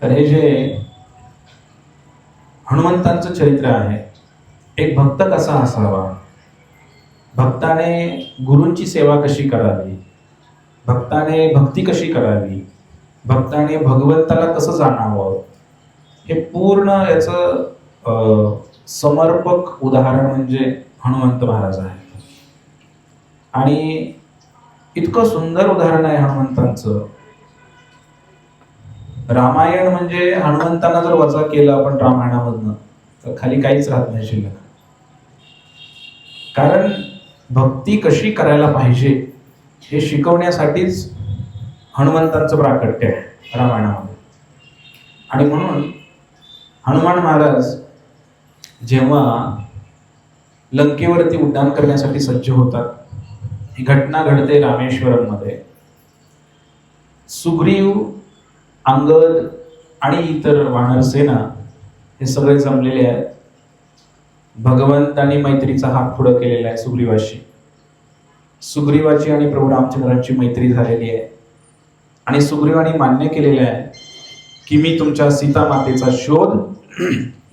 तर हे जे हनुमंतांचं चरित्र आहे, एक भक्त कसा असावा, भक्ताने गुरूंची सेवा कशी करावी, भक्ताने भक्ती कशी करावी, भक्ताने भगवंताला कसं जाणावं, हे पूर्ण याचं समर्पक उदाहरण म्हणजे हनुमंत महाराज आहे. आणि इतकं सुंदर उदाहरण आहे हनुमंतांचं. रामायण म्हणजे हनुमंतांना जर वजा केलं आपण रामायणामधनं तर खाली काहीच राहत नाही शिल्लक. कारण भक्ती कशी करायला पाहिजे हे शिकवण्यासाठीच हनुमंतांचं प्राकट्य आहे रामायणामध्ये. आणि म्हणून हनुमान महाराज जेव्हा लंकेवरती उड्डाण करण्यासाठी सज्ज होतात, ही घटना घडते रामेश्वरम मध्ये. सुग्रीव, अंगद आणि इतर वानरसेना हे सगळे जमलेले आहेत. भगवंतांनी मैत्रीचा हात पुढं केलेला आहे सुग्रीवाशी. सुग्रीवाची आणि प्रभू रामचंद्रांची मैत्री झालेली आहे आणि सुग्रीवाने मान्य केलेले आहे की मी तुमच्या सीता मातेचा शोध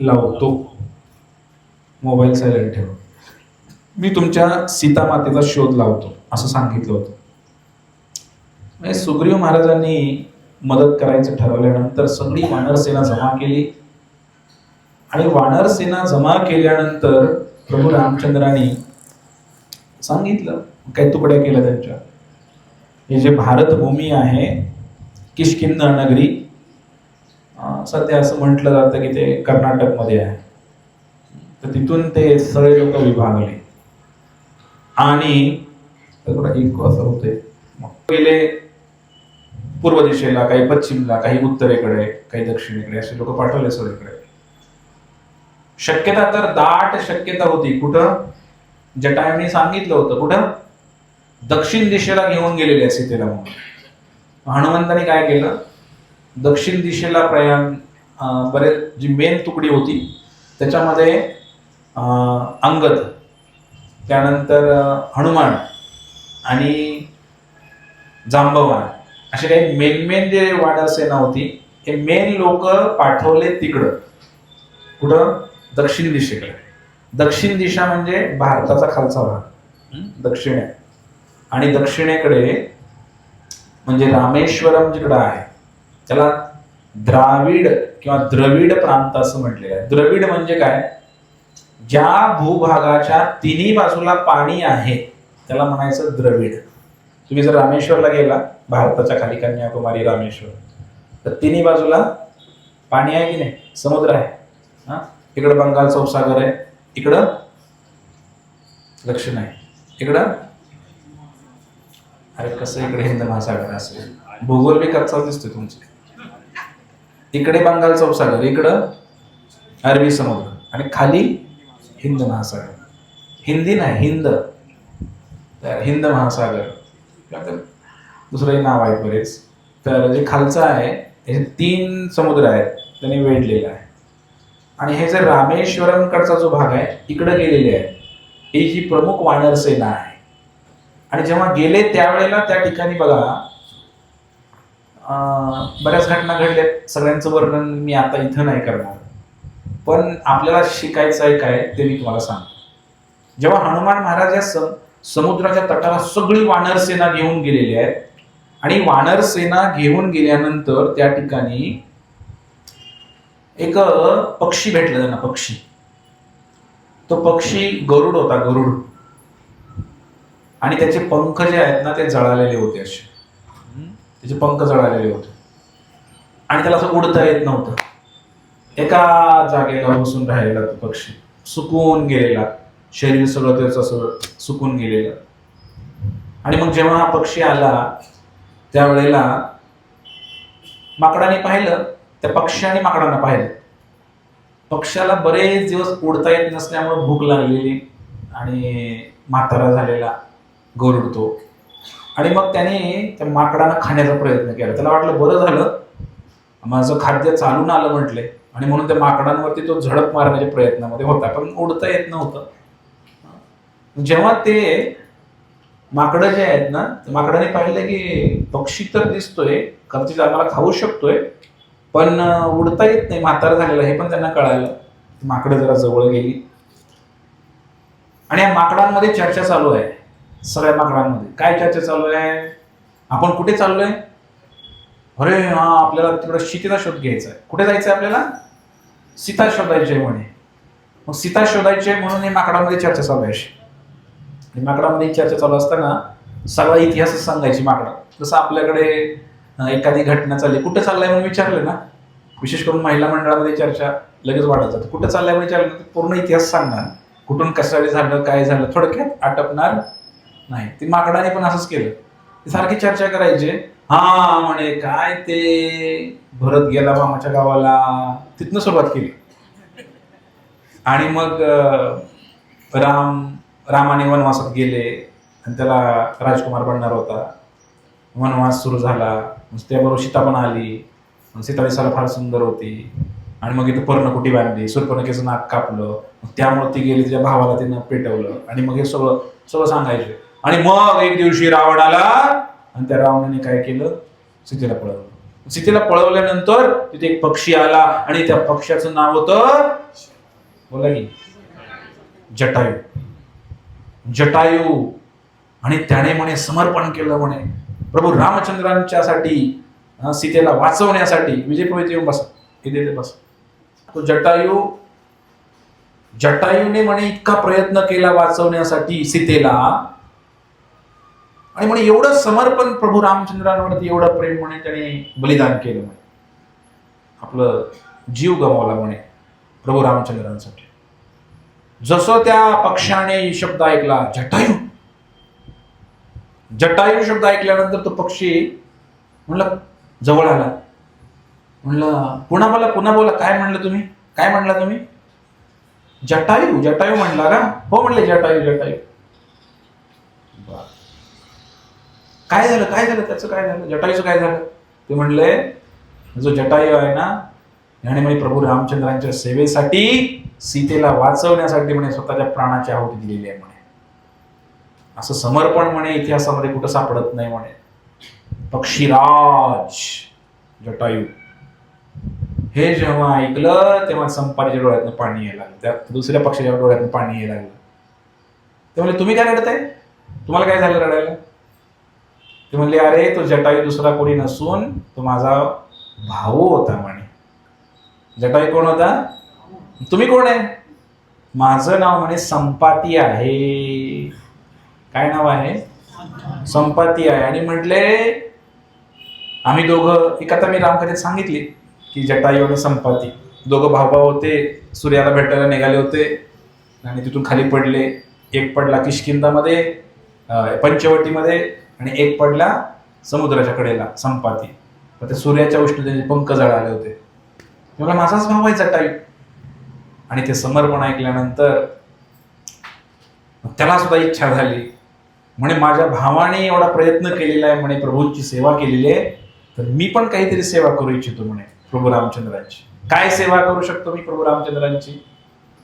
लावतो. मोबाईल सायलेंट ठेव. मी तुमच्या सीता मातेचा शोध लावतो असं सांगितलं होतं. म्हणजे सुग्रीव महाराजांनी मदत करायचं ठरवल्यानंतर सगळी वानरसेना जमा केली आणि वानरसेना जमा केल्यानंतर प्रभू रामचंद्रांनी सांगितलं, काही तुकड्या केल्या त्यांच्या. हे जे भारतभूमी आहे किष्किंधा नगरी, सध्या असं म्हटलं जातं की ते कर्नाटकमध्ये आहे. तर तिथून ते सगळे लोक विभागले आणि असं होते गेले पूर्व दिशेला, काही पश्चिमला, काही उत्तरेकडे, काही दक्षिणेकडे, असे लोक पाठवले सगळीकडे. शक्यता तर दाट शक्यता होती कुठं, जटायूंनी सांगितलं होतं कुठं, दक्षिण दिशेला घेऊन गेलेले सीतेला. म्हणून हनुमंतांनी काय केलं, दक्षिण दिशेला प्रयाण, बरेच जी मेन तुकडी होती त्याच्यामध्ये अंगद, त्यानंतर हनुमान आणि जांबवान असे काही मेन जे वानर सेना होती, हे मेन लोक पाठवले तिकडं. कुठं, दक्षिण दिशेकडे. दक्षिण दिशा म्हणजे भारताचा खालचा भाग, दक्षिण आहे. आणि दक्षिणेकडे म्हणजे रामेश्वरम जिकडं आहे त्याला द्राविड किंवा द्रविड प्रांत असं म्हटलेलं आहे. द्रविड म्हणजे काय, ज्या भूभागाच्या तिन्ही बाजूला पाणी आहे त्याला म्हणायचं द्रविड. तुम्ही जर रामेश्वरला गेला, भारताच्या खाली कन्याकुमारी रामेश्वर, तर तिन्ही बाजूला पाणी आहे की नाही, समुद्र आहे. हा, इकडं बंगालचा उपसागर आहे, इकडं दक्षिण आहे, इकडं अरे कसं इकडे हिंद महासागर असेल, भूगोल बी कच्चा दिसतोय तुमचे. इकडे बंगालचा उपसागर, इकडं अरबी समुद्र आणि खाली हिंद महासागर. हिंदी नाही, हिंद, हिंद महासागर, दुसरंही नाव आहेत बरेच. तर जे खालचं आहे हे 3 समुद्र आहेत त्यांनी वेढलेलं आहे. आणि हे जे रामेश्वरम कडचा जो भाग आहे इकडे गेलेले आहे, ही जी प्रमुख वानर सेना आहे. आणि जेव्हा गेले त्यावेळेला त्या ठिकाणी बघा बऱ्याच घटना घडल्या. सगळ्यांचं वर्णन मी आता इथं नाही करणार, पण आपल्याला शिकायचं आहे काय ते मी तुम्हाला सांगतो. जेव्हा हनुमान महाराज या समुद्राच्या तटाला सगळी वानर सेना घेऊन गेलेली आहेत आणि वानर सेना घेऊन गेल्यानंतर त्या ठिकाणी एक पक्षी भेटला त्यांना, पक्षी. तो पक्षी गरुड होता, गरुड. आणि त्याचे पंख जे आहेत ना ते जळालेले होते, असे त्याचे पंख जळालेले होते आणि त्याला असं उडता येत नव्हतं. एका जागेला बसून राहिलेला तो पक्षी, सुकून गेलेला, शरीर सगळं त्याचं असं सुकून गेलेलं. आणि मग जेव्हा हा पक्षी आला त्यावेळेला माकडाने पाहिलं, त्या पक्ष्याने माकडांना पाहिलं. पक्ष्याला बरेच दिवस उडता येत नसल्यामुळे भूक लागलेली आणि म्हातारा झालेला गरुड तो. आणि मग त्याने त्या माकडांना खाण्याचा प्रयत्न केला. त्याला वाटलं बरं झालं माझं खाद्य चालून आलं म्हटले, आणि म्हणून त्या माकडांवरती तो झडप मारण्याच्या प्रयत्नामध्ये होता, पण उडता येत नव्हतं. जेव्हा ते माकडं जे आहेत ना, माकडाने पाहिलं की पक्षी तर दिसतोय, कदाचित आम्हाला खाऊ शकतोय, पण उडता येत नाही, म्हातार झालेलं हे पण त्यांना कळालं. माकडं जरा जवळ गेली आणि या माकडांमध्ये चर्चा चालू आहे. सगळ्या माकडांमध्ये काय चर्चा चालू आहे? आपण कुठे चाललोय? अरे हा, आपल्याला तिकडं सीतेचा शोध घ्यायचा आहे. कुठे जायचंय आपल्याला? सीता शोधायची म्हणे. मग सीता शोधायची म्हणून हे माकडामध्ये चर्चा चालू आहे. आणि माकडामध्ये चर्चा चालू असताना सगळा इतिहासच सांगायची माकडं. जसं आपल्याकडे एखादी घटना चालली, कुठं चाललाय म्हणून विचारलं ना, विशेष करून महिला मंडळामध्ये चर्चा लगेच वाढत जाते. कुठं चाललाय म्हणून विचारलं तर पूर्ण इतिहास सांगणार, कुठून कशासाठी झालं, काय झालं, थोडक्यात आटपणार नाही. ती माकडाने पण असंच केलं. ती सारखी चर्चा करायची. हा म्हणे काय ते भरत गेला मामाच्या गावाला, तिथनं सुरुवात केली. आणि मग रामाने वनवासात गेले आणि त्याला राजकुमार बनणार होता. वनवास सुरू झाला, त्याबरोबर सीता पण आली. सीता दिसायला फार सुंदर होती. आणि मग इथं पर्णकुटी बांधली, शूर्पणखेचं नाक कापलं, त्यामुळे ती गेली, तिच्या भावाला तिनं पेटवलं. आणि मग हे सगळं सगळं सांगायचे. आणि मग एक दिवशी रावण आला आणि त्या रावणाने काय केलं? सीतेला पळवलं. सीतेला पळवल्यानंतर तिथे एक पक्षी आला आणि त्या पक्षाचं नाव होतं, बोला की, जटायू. जटायू. आणि त्याने म्हणे समर्पण केलं म्हणे प्रभू रामचंद्रांच्यासाठी, सीतेला वाचवण्यासाठी. विजय पुरोहित येऊन बसा, इथे बसा. तो जटायूने म्हणे इतका प्रयत्न केला वाचवण्यासाठी सीतेला, आणि म्हणे एवढं समर्पण प्रभू रामचंद्रांवरती, एवढं प्रेम म्हणे त्याने बलिदान केलं म्हणे, आपलं जीव गमावला म्हणे प्रभू रामचंद्रांसाठी. जसं त्या पक्षाने शब्द ऐकला जटायू, जटायू शब्द ऐकल्यानंतर तो पक्षी म्हणलं जवळ आला. म्हणलं पुन्हा बोला काय म्हणलं तुम्ही, काय म्हणला तुम्ही? जटायू, जटायू म्हणला का? हो म्हणले जटायू, जटायू. काय झालं, काय झालं, त्याचं काय झालं, जटायूचं काय झालं? ते म्हणले जो जटायू आहे ना, याने म्हणे प्रभू रामचंद्रांच्या सेवेसाठी, सीतेला वाचवण्यासाठी म्हणे स्वतःच्या प्राणाची आहुती दिलेली आहे म्हणे. असं समर्पण म्हणे इतिहासामध्ये कुठं सापडत नाही म्हणे. पक्षीराज जटायू हे जेव्हा ऐकलं तेव्हा संपातीच्या डोळ्यातनं पाणी यायला लागलं, त्या दुसऱ्या पक्षाच्या डोळ्यातनं पाणी यायला लागलं. ते म्हणले तुम्ही काय रडताय, तुम्हाला काय झालं रडायला? ते म्हणले अरे तो जटायू दुसरा कोणी नसून तो माझा भाऊ होता म्हणे. जटायू कोण होता? तुम्ही कोण आहे? माझं नाव म्हणे संपाती आहे. काय नाव आहे? संपाती आहे. आणि म्हटले आम्ही दोघं, एक आता मी रामकथेत सांगितली की जटायू आणि संपाती दोघं भाऊ होते, सूर्याला भेटायला निघाले होते आणि तिथून खाली पडले. एक पडला किष्किंधामध्ये, पंचवटीमध्ये, आणि एक पडला समुद्राच्या कडेला संपाती. ते सूर्याच्या उष्णतेचे पंख जळाले होते. तेव्हा माझाच भाऊ आहे जटायू. आणि ते समर्पण ऐकल्यानंतर त्याला सुद्धा इच्छा झाली, म्हणे माझ्या भावाने एवढा प्रयत्न केलेला आहे म्हणे, प्रभूंची सेवा केलेली आहे, तर मी पण काहीतरी सेवा करू इच्छितो म्हणे प्रभू रामचंद्रांची. काय सेवा करू शकतो मी प्रभू रामचंद्रांची?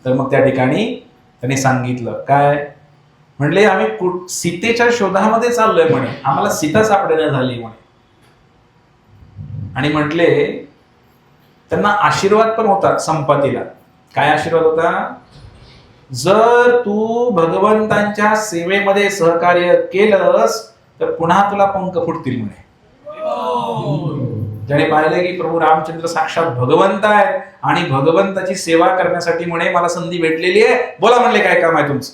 तर मग त्या ठिकाणी त्यांनी सांगितलं काय, म्हणले आम्ही सीतेच्या शोधामध्ये चाललोय म्हणे, आम्हाला सीता सापडेना झाली म्हणे. आणि म्हटले त्यांना आशीर्वाद पण होता संपातीला. काय आशीर्वाद होता? जर तू भगवंतांच्या सेवेमध्ये सहकार्य केलंस तर पुन्हा तुला पंख फुटतील म्हणे. ज्याने पाहिलं की प्रभू रामचंद्र साक्षात भगवंत आहेत आणि भगवंताची सेवा करण्यासाठी म्हणे मला संधी भेटलेली आहे, बोला म्हणले काय काम आहे तुमचं?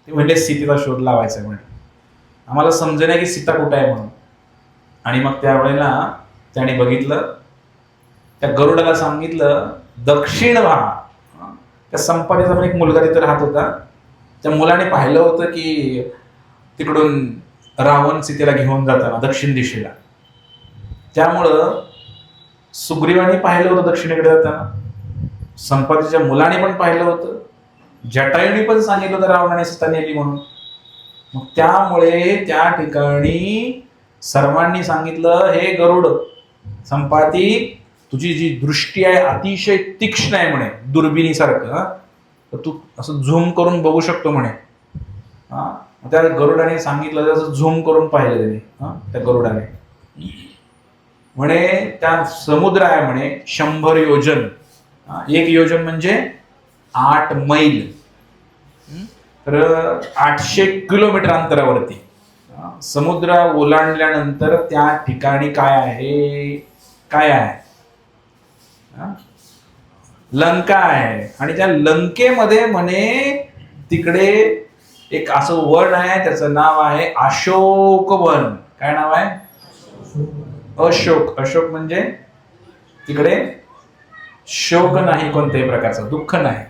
ते म्हणले सीतेचा शोध लावायचा म्हणे, आम्हाला समजेना की सीता कुठे आहे म्हणून. आणि मग त्यावेळेला त्याने बघितलं, त्या गरुडाला सांगितलं दक्षिण व्हा. त्या संपातीचा पण एक मुलगा तिथे राहत होता. त्या मुलाने पाहिलं होतं की तिकडून रावण सीतेला घेऊन जाताना दक्षिण दिशेला. त्यामुळं सुग्रीवाने पाहिलं होतं दक्षिणेकडे जाताना, संपातीच्या मुलाने पण पाहिलं होतं, जटायूने पण सांगितलं होतं रावणाने सीता नेली म्हणून. मग त्यामुळे त्या ठिकाणी सर्वांनी सांगितलं हे गरुड संपाती, तुझी जी दृष्टी आहे अतिशय तीक्ष्ण आहे म्हणे, दुर्बिणीसारखं, तर तू असं झूम करून बघू शकतो म्हणे. त्या गरुडाने सांगितलं, असं झूम करून पाहिलं त्याने, त्या गरुडाने. म्हणे त्या समुद्र आहे म्हणे 100 योजन. 1 योजन म्हणजे 8 मैल. तर 800 किलोमीटर अंतरावरती समुद्र ओलांडल्यानंतर त्या ठिकाणी काय आहे? काय आहे? लंका आहे. आणि त्या लंकेमध्ये म्हणे तिकडे एक असं वन आहे, त्याचं नाव आहे अशोक वन. काय नाव आहे? अशोक. अशोक म्हणजे तिकडे शोक नाही, कोणत्याही प्रकारचं दुःख नाही.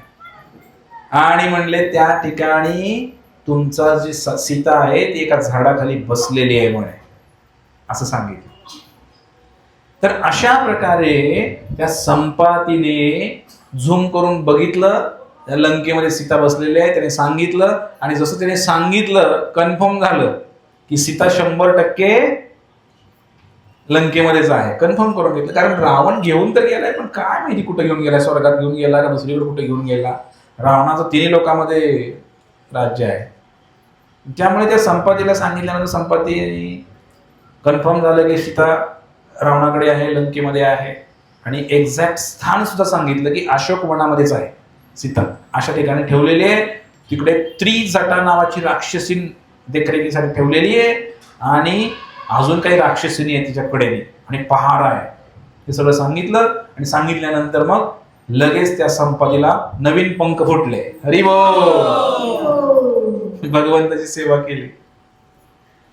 आणि म्हणले त्या ठिकाणी तुमचा जी सीता आहे ती एका झाडाखाली बसलेली आहे म्हणे, असं सांगितलं. तर अशा प्रकारे त्या संपातीने झूम करून बघितलं, त्या लंकेमध्ये सीता बसलेली आहे. त्याने सांगितलं, आणि जसं त्याने सांगितलं कन्फर्म झालं की सीता 100% लंकेमध्येच आहे. कन्फर्म करून घेतलं. कारण रावण घेऊन तर गेलाय, पण काय माहिती कुठे घेऊन गेलाय, स्वर्गात घेऊन गेला का दुसरीकडे कुठे घेऊन गेला. रावणाचं 3 लोकांमध्ये राज्य आहे. त्यामुळे त्या संपातीला सांगितल्यानंतर संपाती कन्फर्म झालं की सीता रावणाकडे आहे, लंकेमध्ये आहे. आणि एक्झॅक्ट स्थान सुद्धा सांगितलं की अशोक वनामध्येच आहे सीता, अशा ठिकाणी ठेवलेली आहे. तिकडे त्रिजटा नावाची राक्षसीन देखरेखीसाठी ठेवलेली आहे, आणि अजून काही राक्षसीनी आहे तिच्याकडे, आणि पहार आहे. हे सगळं सांगितलं. आणि सांगितल्यानंतर मग लगेच त्या संपातीला नवीन पंख फुटले. हरी बोल. भगवंताची सेवा केली.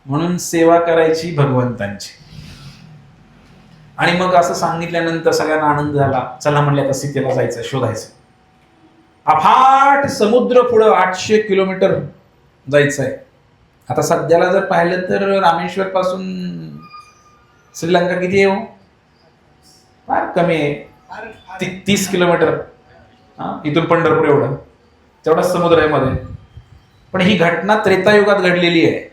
म्हणून सेवा करायची भगवंतांची. आणि मग असं सांगितल्यानंतर सगळ्यांना आनंद झाला. चला म्हणले आता सीतेला जायचं, शोधायचं. अफाट समुद्र पुढं 800 किलोमीटर जायचंय. आता सध्याला जर पाहिलं तर रामेश्वर पासून श्रीलंका किती आहे? फार कमी आहे, 30 किलोमीटर. इथून पंढरपूर एवढं, तेवढाच समुद्र आहे मध्ये. पण ही घटना त्रेतायुगात घडलेली आहे.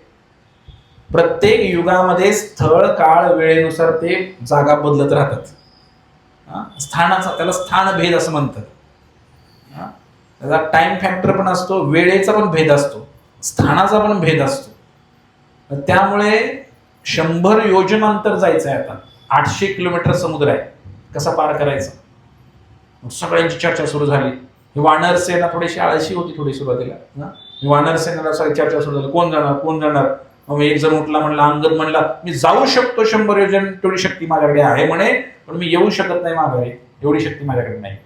प्रत्येक युगामध्ये स्थळ काळ वेळेनुसार ते जागा बदलत राहतात. स्थानाचा, त्याला स्थानभेद असं म्हणतात. त्याचा टाइम फॅक्टर पण असतो, वेळेचा पण भेद असतो, स्थानाचा पण भेद असतो. त्यामुळे 100 योजनांतर जायचं आहे. आता 800 किलोमीटर समुद्र आहे, कसा पार करायचा? सगळ्यांची चर्चा सुरू झाली. वानर सेना थोडीशी आळशी होती थोडी सुरुवातीला. वानर सेनेला चर्चा सुरू झाली, कोण जाणार कोण जाणार. मग एक जण उठला, म्हणला, अंगद म्हणला मी जाऊ शकतो, 100 योजन तेवढी शक्ती माझ्याकडे आहे म्हणे, पण मी येऊ शकत नाही माघारी, एवढी शक्ती माझ्याकडे नाही.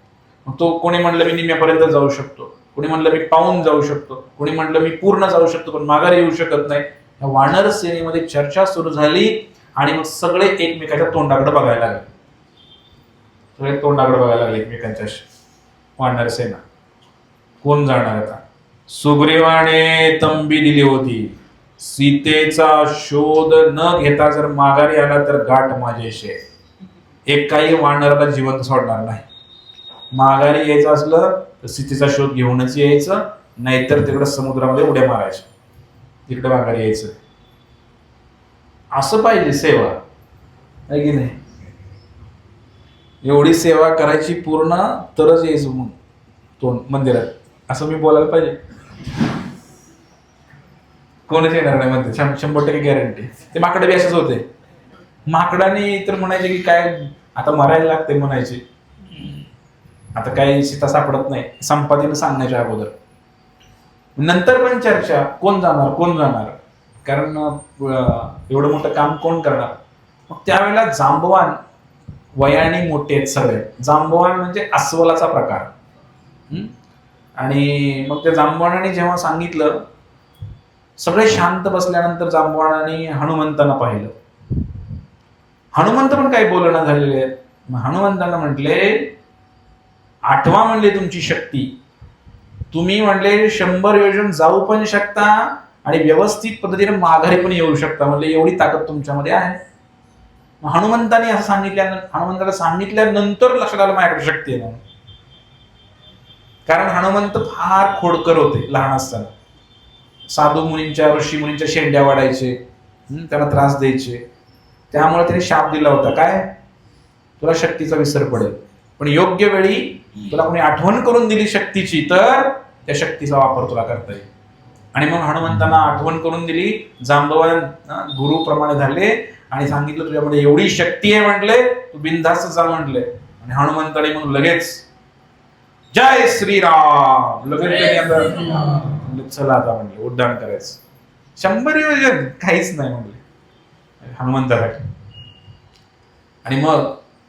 मग तो कोणी म्हणलं मी निम्म्यापर्यंत जाऊ शकतो, कोणी म्हणलं मी पाहून जाऊ शकतो, कोणी म्हणलं मी पूर्ण जाऊ शकतो पण माघारी येऊ शकत नाही. या वानर सेनेमध्ये चर्चा सुरू झाली, आणि मग सगळे एकमेकाच्या तोंडाकडे बघायला लागले. सगळे तोंडाकडे बघायला लागले एकमेकांच्या. वानर सेना कोण जाणार आता? सुग्रीवाने तंबी दिली होती, सीतेचा शोध न घेता जर माघारी आला तर गाठ माझ्याशी. एक काही वानराला जिवंत सोडणार नाही. माघारी यायचं असलं तर सीतेचा शोध घेऊनच यायचं, नाहीतर तिकडे समुद्रामध्ये उड्या मारायच्या, तिकडे माघारी यायचं. असं पाहिजे सेवा, आहे की नाही? एवढी सेवा करायची पूर्ण, तरच यायचं मग तो मंदिरात, असं मी बोलायला पाहिजे. कोणच येणार नाही म्हणते, 100% गॅरंटी. ते माकडे बी असेच होते. माकडाने तर म्हणायचे की काय आता मरायला लागते म्हणायचे. आता काही सीता सापडत नाही, संपातीनं सांगण्याच्या अगोदर. नंतर पण चर्चा, कोण जाणार कोण जाणार, कारण एवढं मोठं काम कोण करणार. मग त्यावेळेला जांबवान, वयाने मोठे आहेत सगळे. जांबवान म्हणजे अस्वलाचा प्रकार. आणि मग त्या जांबवानाने जेव्हा सांगितलं, सगळे शांत बसल्यानंतर जांबवानाने हनुमंतांना पाहिलं. हनुमंत पण काही बोलणं झालेले आहेत. मग हनुमंतांना म्हटले, आठवा म्हणले तुमची शक्ती, तुम्ही म्हणले 100 योजन जाऊ पण शकता आणि व्यवस्थित पद्धतीने माघारी पण येऊ शकता. म्हणले एवढी ताकद तुमच्यामध्ये आहे. हनुमंताने असं हनुमंताला सांगितल्यानंतर लक्षात आलं माझ्याकडे शक्ती आहे म्हणून. कारण हनुमंत फार खोडकर होते लहान असताना. साधू मुनींच्या, ऋषी मुनींच्या शेंड्या वाढायचे, त्यांना त्रास द्यायचे. त्यामुळे त्याने शाप दिला होता, काय, तुला शक्तीचा विसर पडेल, पण योग्य वेळी तुला कोणी आठवण करून दिली शक्तीची तर त्या शक्तीचा वापर तुला करता येईल. आणि मग हनुमंतांना आठवण करून दिली. जांबवान गुरुप्रमाणे झाले आणि सांगितलं तुझ्यामध्ये एवढी शक्ती आहे म्हटले, तू बिनधास्त जा म्हटले. आणि हनुमंताने मग लगेच जय श्रीराम लगेच म्हणले चला आता म्हणले उड्डाण करायचं. 100 योजन काहीच नाही म्हणले हनुमंतासाठी. आणि मग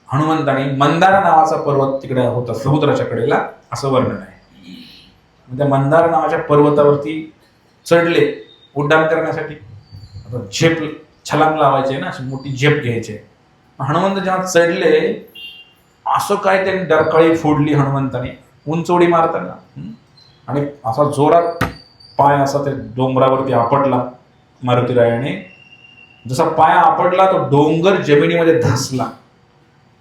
हनुमंताने मंदारा नावाचा पर्वत तिकडे होता समुद्राच्या कडेला असं वर्णन आहे. त्या मंदारा नावाच्या पर्वतावरती चढले उड्डाण करण्यासाठी. आता झेप छलांग लावायचे ना, अशी मोठी झेप घ्यायचे. हनुमंत जेव्हा चढले असं काय त्यांनी डरकाळी फोडली हनुमंताने उंच उडी मारताना. आणि असा जोरात पाय असा त्या डोंगरावरती आपटला मारुतीरायाने. जसा पाय आपटला तो डोंगर जमिनीमध्ये धसला.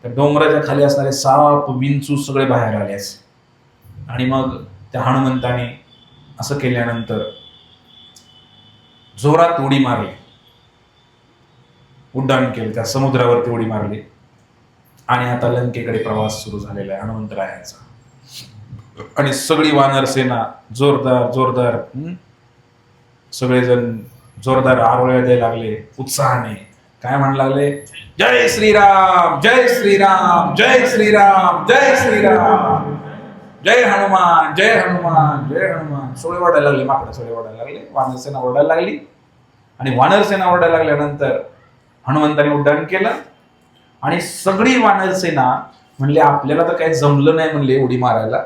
त्या डोंगराच्या खाली असणारे साप विंचू सगळे बाहेर आले असे. आणि मग त्या हनुमंताने असं केल्यानंतर जोरात उडी मारली, उड्डाण केलं, त्या समुद्रावरती उडी मारली. आणि आता लंकेकडे प्रवास सुरू झालेला आहे हनुमंतरायांचा. आणि सगळी वानर सेना जोरदार जोरदार सगळेजण जोरदार आरोळ्या द्यायला लागले उत्साहाने. काय म्हणू लागले, जय श्रीराम जय श्रीराम जय श्रीराम जय श्रीराम जय हनुमान जय हनुमान जय हनुमान. सोळे वाढायला लागले, माकडं सोळे वाढायला लागले, वानर सेना ओरडायला लागली. आणि वानर सेना ओरडायला लागल्यानंतर हनुमंताने उड्डाण केलं. आणि सगळी वानर सेना म्हणले आपल्याला तर काही जमलं नाही म्हणले उडी मारायला,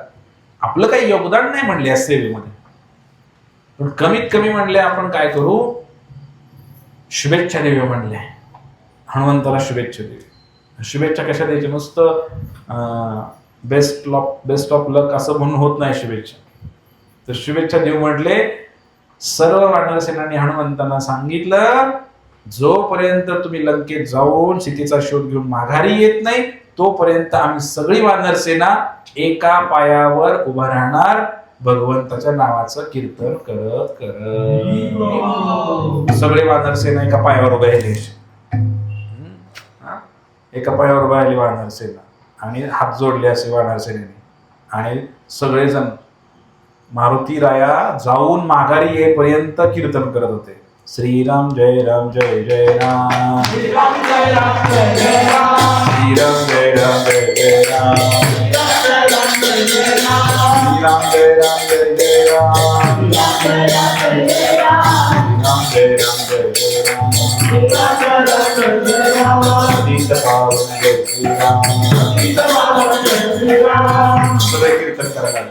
आपलं काही योगदान नाही म्हणले या सेवेमध्ये, पण कमीत कमी म्हणले आपण काय करू, शुभेच्छा देऊया म्हणले. हनुमंताला शुभेच्छा देऊ. शुभेच्छा कशा द्यायची, नुसतं बेस्ट ऑफ लक असं म्हणून होत नाही शुभेच्छा. तर शुभेच्छा देऊ म्हटले. सर्व वानर सेनांनी हनुमंतांना सांगितलं जोपर्यंत तुम्ही लंकेत जाऊन सीतेचा शोध घेऊन माघारी येत नाही तोपर्यंत आम्ही सगळी वानर सेना एका पायावर उभा राहणार, भगवंताच्या नावाचं कीर्तन करत करत. सगळे वानर सेना एका पायावर उभे राहिले, एका पायावर उभा राहिली वानर सेना आणि हात जोडले असे वानर सेनेने. आणि सगळेजण मारुती राया जाऊन माघारी येईपर्यंत कीर्तन करत होते. श्रीराम जय राम जय जय राम, श्रीराम जय राम जय जय राम, श्रीराम जय राम जय जय राम, श्रीराम जय राम जय जय राम, श्रीराम जय राम अतीत पावन जय श्रीराम. सगळे कीर्तन करायला लागले,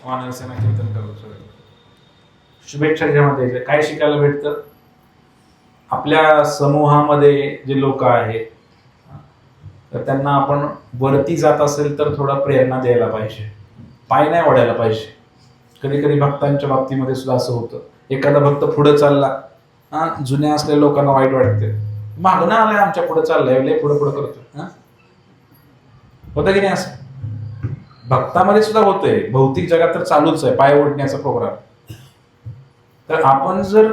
वानर सेना कीर्तन करत. शुभेच्छा जेव्हा द्यायचे काय शिकायला भेटतं, आपल्या समूहामध्ये जे लोक आहेत तर त्यांना आपण वरती जात असेल तर थोडा प्रेरणा द्यायला पाहिजे, पाय नाही ओढायला पाहिजे. कधी कधी भक्तांच्या बाबतीमध्ये सुद्धा असं होतं, एखादा भक्त पुढे चालला, जुन्या असलेल्या लोकांना वाईट वाटते, मागणं आलाय आमच्या पुढे चाललाय, लय पुढे पुढे करतो, होतं की नाही असं. भक्तामध्ये सुद्धा होतंय, भौतिक जगात तर चालूच आहे पाय ओढण्याचा प्रोग्राम. तर आपण जर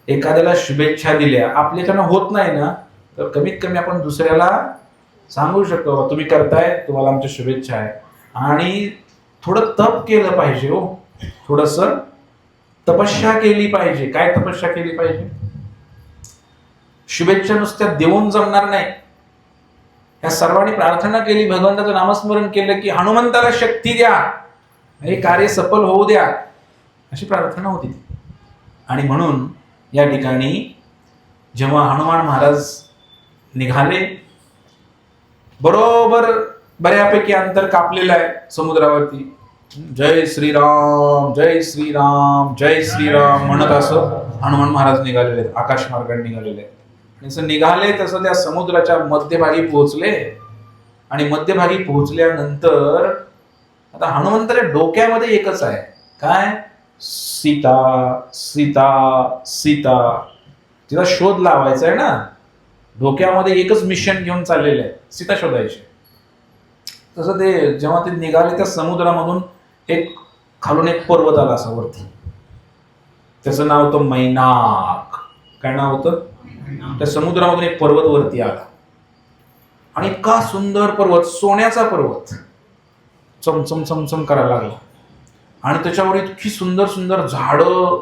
एखाद्याला शुभेच्छा दिल्या आपल्याच्यानं होत नाही ना, तर कमीत कमी आपण दुसऱ्याला सांगू शकतो तुम्ही करताय, तुम्हाला आमच्या शुभेच्छा आहे. आणि थोडं तप केलं पाहिजे हो, थोडस तपस्या केली पाहिजे. काय तपस्या केली पाहिजे, शुभेच्छा नुसत्या देऊन जमणार नाही. या सर्वांनी प्रार्थना केली, भगवंताचं नामस्मरण केलं की हनुमंताला शक्ती द्या, हे कार्य सफल होऊ द्या, अशी प्रार्थना होती. आणि म्हणून या ठिकाणी जेव्हा हनुमान महाराज निघाले, बरोबर बऱ्यापैकी अंतर कापलेलं आहे समुद्रावरती, जय श्रीराम जय श्रीराम जय श्रीराम म्हणत असं हनुमान महाराज निघालेले आहेत, आकाश मार्गाने निघालेले आहेत. जसं निघाले तसं त्या समुद्राच्या मध्यभागी पोहोचले. आणि मध्यभागी पोहोचल्यानंतर आता हनुमंताच्या डोक्यामध्ये एकच आहे, काय, सीता सीता सीता, तिचा शोध लावायचा आहे ना. डोक्यामध्ये एकच मिशन घेऊन चाललेलं आहे, सीता शोधायची. तसं ते जेव्हा ते निघाले त्या समुद्रामधून एक खालून एक पर्वत आला असा वरती, त्याचं नाव होतं मैनाक. काय नाव होतं, त्या समुद्रामधून एक पर्वत वरती आला. आणि इतका सुंदर पर्वत, सोन्याचा पर्वत, चमचम चमचम करायला लागला. आणि त्याच्यावर इतकी सुंदर सुंदर झाडं,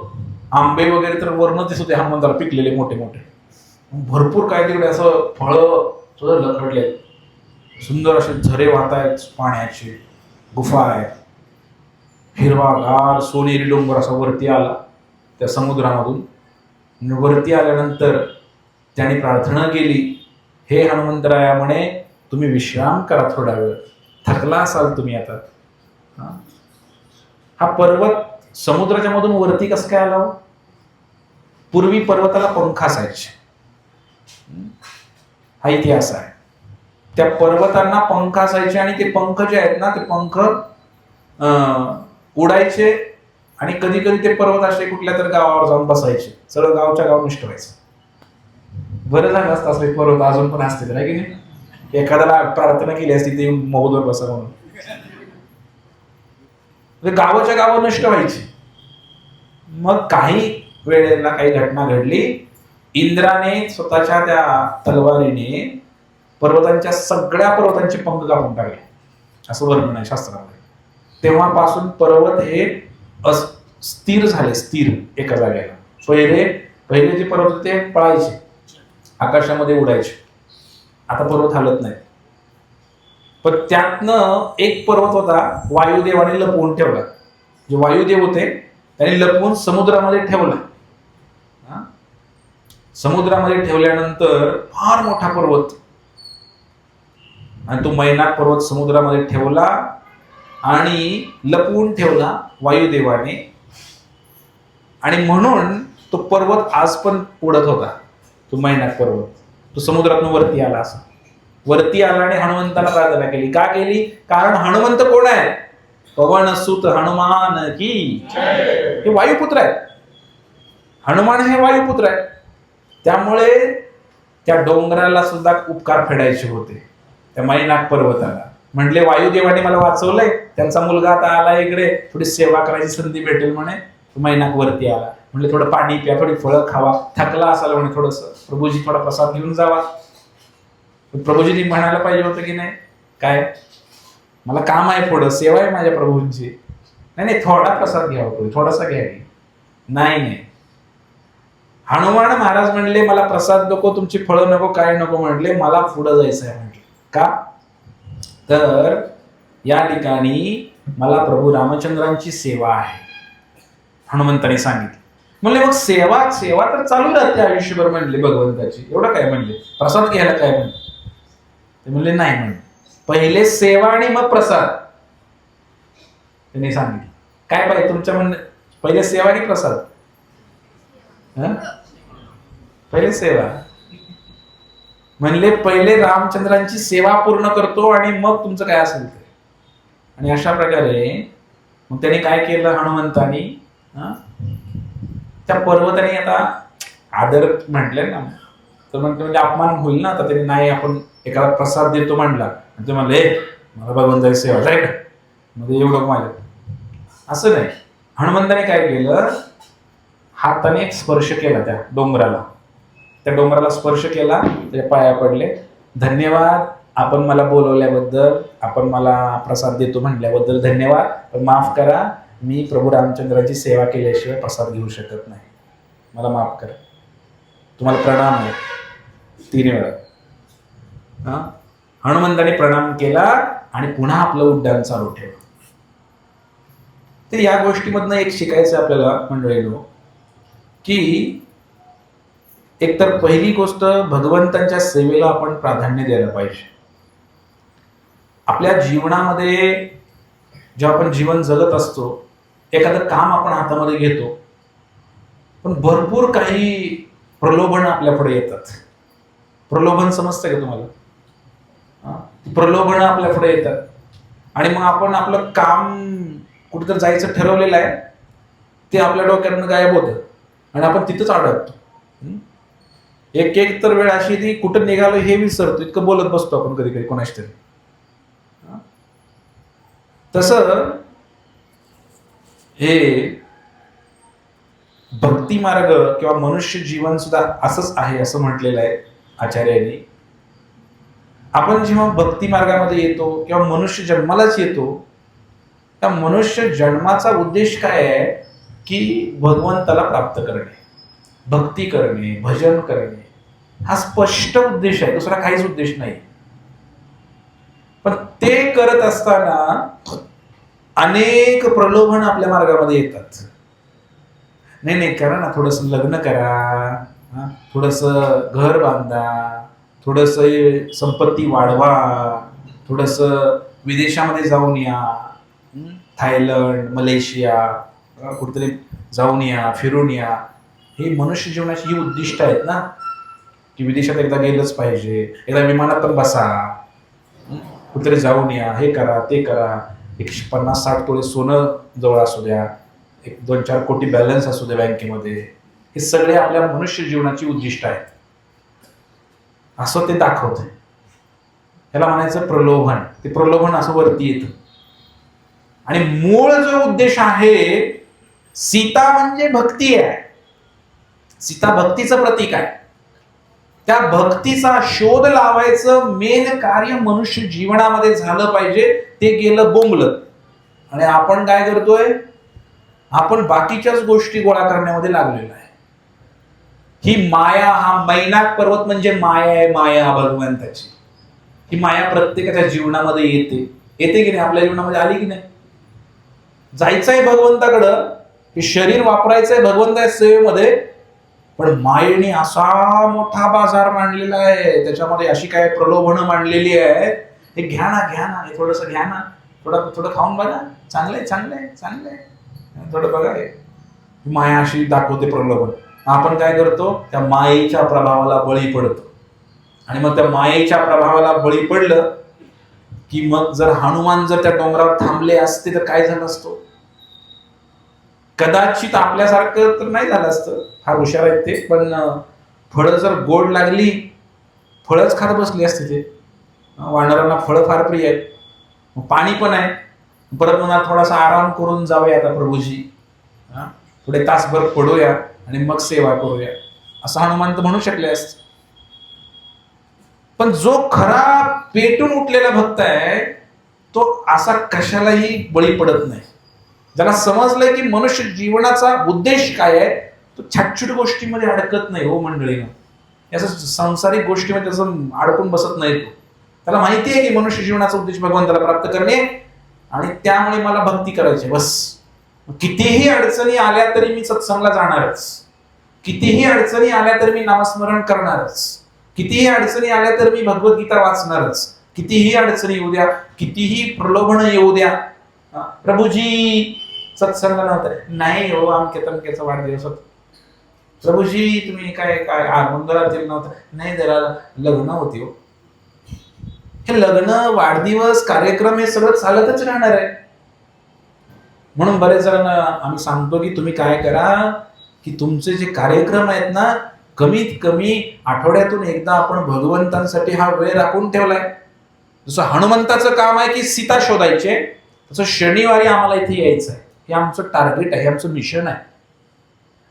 आंबे वगैरे तर वर्ण दिसत होते हनुमंताला पिकलेले मोठे मोठे. भरपूर काय तिकडे असं फळं सुद्धा लखडले, सुंदर असे झरे वाहत आहेत पाण्याचे, गुफा आहे, हिरवागार सोनेरी डोंगर असा वरती आला त्या समुद्रामधून. वरती आल्यानंतर त्याने प्रार्थना केली, हे हनुमंतराया म्हणे तुम्ही विश्राम करा थोडा वेळ, थकला असाल तुम्ही आता. हा पर्वत समुद्राच्या मधून वरती कसं काय आला? पूर्वी पर्वताला पंख असायचे, हा इतिहास आहे. त्या पर्वतांना पंख असायचे आणि ते पंख जे आहेत ना, ते पंख उडायचे आणि कधी कधी ते पर्वत असे कुठल्या तर गावावर जाऊन बसायचे, सगळं गावच्या गाव नष्ट व्हायचं. बरं झालं असतं असं पर्वत अजून पण असते तर, आहे की नाही? एखाद्याला प्रार्थना केली असती ते महोदर बसा म्हणून, गावाच्या गाव नष्ट व्हायची. मग काही वेळेला काही घटना घडली, इंद्राने स्वतःच्या त्या तलवारीने सगळ्या पर्वतांचे पंख कापून टाकले, असं वर्णन आहे शास्त्रामध्ये. तेव्हापासून पर्वत हे स्थिर झाले, स्थिर एका जागेला. पहिले जे पर्वत होते ते पळायचे, आकाशामध्ये उडायचे, आता पर्वत हलत नाही. पण त्यातनं एक पर्वत होता वायुदेवाने लपवून ठेवला. जे वायुदेव होते त्यांनी लपवून समुद्रामध्ये ठेवला. समुद्रामध्ये ठेवल्यानंतर फार मोठा पर्वत, आणि तो मैनाक पर्वत समुद्रामध्ये ठेवला आणि लपवून ठेवला वायुदेवाने, आणि म्हणून तो पर्वत आज पण उडत होता. तो मैनाक पर्वत तो समुद्रातून वरती आला. असा वरती आला आणि हनुमंताला प्रार्थना केली. का केली? कारण हनुमंत कोण आहे? पवन सुत हनुमान की, हे वायुपुत्र आहेत. हनुमान हे वायुपुत्र आहेत. त्यामुळे त्या डोंगराला सुद्धा उपकार फेडायचे होते, त्या मैनाक पर्वताला. म्हटले वायुदेवाने मला वाचवलंय, त्यांचा मुलगा आता आला इकडे, थोडी सेवा करायची संधी भेटेल म्हणे. मैनाक वरती आला, म्हणले थोडं पाणी प्या, थोडी फळं खावा, थकला असाल म्हणे, थोडस प्रभूजी थोडा प्रसाद घेऊन जावा. प्रभूजींनी म्हणायला पाहिजे होतं की नाही, काय मला काम आहे, थोडं सेवा आहे माझ्या प्रभूंची. नाही, थोडा प्रसाद घ्यावा, थोडासा घ्या. नाही, हनुमान महाराज म्हणले मला प्रसाद नको, तुमची फळं नको, काय नको. म्हटले मला पुढं जायचं आहे. म्हटले का? तर या ठिकाणी मला प्रभू रामचंद्रांची सेवा आहे, हनुमंतांनी सांगितलं. म्हणले मग सेवा तर चालू राहते आयुष्यभर म्हणले भगवंताची, एवढं काय म्हणले, प्रसाद घ्यायला काय म्हणले? ते म्हणले नाही, म्हणले पहिले सेवा आणि मग प्रसाद. त्यांनी सांगितलं काय पाहिजे तुमच्या म्हणणे, पहिले सेवा आणि प्रसाद. पहिले सेवा म्हणले, पहिले रामचंद्रांची सेवा पूर्ण करतो आणि मग तुमचं काय असेल ते. आणि अशा प्रकारे मग त्यांनी काय केलं हनुमंतानी, त्या पर्वताने आता आदर म्हटले ना, तर म्हणजे अपमान होईल ना. आता त्यांनी नाही, आपण एखादा प्रसाद देतो म्हणला, ते म्हणले मला भगवंताची सेवा जाय का म्हणजे एवढं माझ्या, असं नाही. हनुमंताने काय केलं, हाताने स्पर्श केला त्या डोंगराला स्पर्श केला, त्याच्या पाया पडले, धन्यवाद आपण मला बोलवल्याबद्दल, आपण मला प्रसाद देतो म्हटल्याबद्दल धन्यवाद, पण माफ करा, मी प्रभू रामचंद्राची सेवा केल्याशिवाय प्रसाद घेऊ शकत नाही, मला माफ करा, तुम्हाला प्रणाम आहे. 3 वेळा हनुमंताने प्रणाम केला आणि पुन्हा आपलं उड्डाण चालू ठेवलं. तर या गोष्टीमधनं एक शिकायचं आपल्याला मंडळीनो, की एकतर पहिली गोष्ट भगवंतांच्या सेवेला आपण प्राधान्य द्यायला पाहिजे. आपल्या जीवनामध्ये जेव्हा आपण जीवन जगत असतो, एखादं काम आपण हातामध्ये घेतो, पण भरपूर काही प्रलोभन आपल्या पुढे येतात. प्रलोभन समजतं का तुम्हाला? प्रलोभन आपल्या पुढे येतात आणि मग आपण आपलं काम कुठेतरी जायचं ठरवलेलं आहे, ते आपल्या डोक्यातनं गायब होतं आणि आपण तिथंच अडकतो. एक तर वेळ अशी ती कुठं निघालो हे विसरतो, इतकं बोलत बसतो आपण कधी कधी कोणाच तरी. तसं हे भक्ती मार्ग किंवा मनुष्य जीवन सुद्धा असंच आहे असं म्हटलेलं आहे आचार्यांनी. आपण जेव्हा भक्ती मार्गामध्ये येतो किंवा मनुष्य जन्मालाच येतो, त्या मनुष्य जन्माचा उद्देश काय आहे की भगवंताला प्राप्त करणे, भक्ती करणे, भजन करणे. हा स्पष्ट उद्देश आहे, दुसरा काहीच उद्देश नाही. पण ते करत असताना अनेक प्रलोभन आपल्या मार्गामध्ये येतात. नाही नाही करा ना, थोडस लग्न करा, थोडस घर बांधा, थोडस संपत्ती वाढवा, थोडस विदेशामध्ये जाऊन या, थायलंड मलेशिया कुठेतरी जाऊन या, फिरून या. ही मनुष्य जीवनाची ही उद्दिष्ट आहेत ना, की विदेशात एकदा गेलंच पाहिजे, एकदा विमानात पण बसा, कुठेतरी जाऊन या, हे करा ते करा, 150-60 तोळे सोनं जवळ असू द्या, 1-2-4 कोटी बॅलन्स असू द्या बँकेमध्ये. हे सगळे आपल्या मनुष्य जीवनाची उद्दिष्ट आहेत, असं ते दाखवते. याला म्हणायचं प्रलोभन. ते प्रलोभन असं वरती येतं. आणि मूळ जो उद्देश आहे, सीता म्हणजे भक्ती आहे. सीता भक्तीचं प्रतीक आहे. त्या भक्तीचा शोध लावायचं मेन कार्य मनुष्य जीवनामध्ये झालं पाहिजे. ते गेलं बोंबलत. आणि आपण काय करतोय, आपण बाकीच्याच गोष्टी गोळा करण्यामध्ये लागलेलो आहे. ही माया, हा मैनाक पर्वत म्हणजे माया आहे, माया भगवंताची. ही माया प्रत्येकाच्या जीवनामध्ये येते की नाही, आपल्या जीवनामध्ये आली की नाही. जायचंय भगवंताकडं, हे शरीर वापरायचंय भगवंताच्या सेवेमध्ये, पण मायेने असा मोठा बाजार मांडलेला आहे, त्याच्यामध्ये अशी काय प्रलोभनं मांडलेली आहे. हे घ्या ना घ्या ना, हे थोडंसं घ्या ना, थोडं खाऊन बघा, चांगलंय चांगलंय चांगलंय, थोडं बघा. माया अशी दाखवते प्रलोभन. आपण काय करतो, त्या मायेच्या प्रभावाला बळी पडतो. आणि मग त्या मायेच्या प्रभावाला बळी पडलं की मग जर हनुमान जर त्या डोंगरावर थांबले असते तर काय झालं असतं. कदाचित आपल्यासारखं तर नाही झालं असतं, फार हुशार आहेत ते, पण फळं जर गोड लागली, फळच खात बसली असते ते. वानरांना फळं फार प्रिय आहेत, पाणी पण आहे. परत मला थोडासा आराम करून जाऊया आता प्रभूजी, पुढे तासभर पडूया आणि मग सेवा करूया, असं हनुमान तर म्हणू शकले असते. पण जो खरा पेटून उठलेला भक्त आहे, तो असा कशालाही बळी पडत नाही. ज्याला समजलंय की मनुष्य जीवनाचा उद्देश काय आहे, तो छाटछूट गोष्टीमध्ये अडकत नाही. हो मंडळीनं, याचं सांसारिक गोष्टीमध्ये त्याचं अडकून बसत नाही. तो त्याला माहिती आहे की मनुष्य जीवनाचा उद्देश भगवंताला प्राप्त करणे, आणि त्यामुळे मला भक्ती करायची बस. कितीही अडचणी आल्या तरी मी सत्संगला जाणारच, कितीही अडचणी आल्या तर मी नामस्मरण करणारच, कितीही अडचणी आल्या तर मी भगवद्गीता वाचणारच, कितीही अडचणी येऊ द्या, कितीही प्रलोभन येऊ द्या. प्रभूजी सत्संग नव्हतं, नाही हो आमक्या तमक्याचा वाढदिवस होता. प्रभूजी तुम्ही काय काय मंगळात नव्हतं, नाही जरा लग्न होती हो. हे लग्न, वाढदिवस, कार्यक्रम हे सगळं चालतच राहणार आहे. म्हणून बरेच जण आम्ही सांगतो की तुम्ही काय करा, की तुमचे जे कार्यक्रम आहेत ना, कमीत कमी आठवड्यातून एकदा आपण भगवंतांसाठी हा वेळ राखून ठेवलाय. जसं हनुमंताचं काम आहे की सीता शोधायचे, तसं शनिवारी आम्हाला इथे यायचं आहे. हे आमचं टार्गेट आहे, हे आमचं मिशन आहे.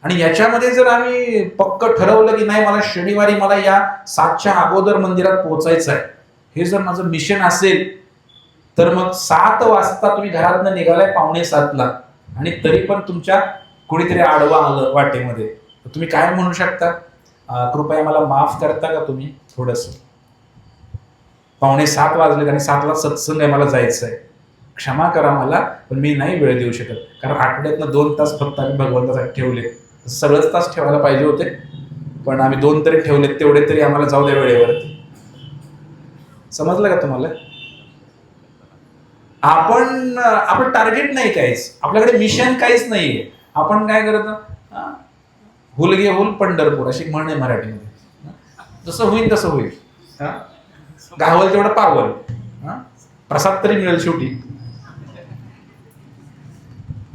आणि याच्यामध्ये जर आम्ही पक्क ठरवलं की नाही, मला शनिवारी मला या 7च्या अगोदर मंदिरात पोहोचायचं आहे, हे जर माझं मिशन असेल, तर मग 7 वाजता तुम्ही घरातनं निघालाय 6:45ला, आणि तरी पण तुमच्या कुणीतरी आडवा आलं वाटेमध्ये, तर तुम्ही काय म्हणू शकता, कृपया मला माफ करता का तुम्ही, थोडस 6:45 वाजले आणि 7ला सत्संग आहे, मला जायचं आहे, क्षमा करा मला, पण मी नाही वेळ देऊ शकत. कारण आठवड्यातनं 2 तास फक्त आम्ही भगवंतासाठी ठेवले. सगळंच तास ठेवायला पाहिजे होते, पण आम्ही 2 तरी ठेवलेत, तेवढे तरी आम्हाला जाऊ द्या वेळेवरती. समजलं का तुम्हाला. आपण टार्गेट नाही काहीच, आपल्याकडे मिशन काहीच नाहीये. आपण काय करतो, हुलगे हुल पंढरपूर अशी म्हण आहे मराठीमध्ये. जसं होईल तसं होईल, गावल तेवढं पावल, प्रसाद तरी मिळेल शेवटी.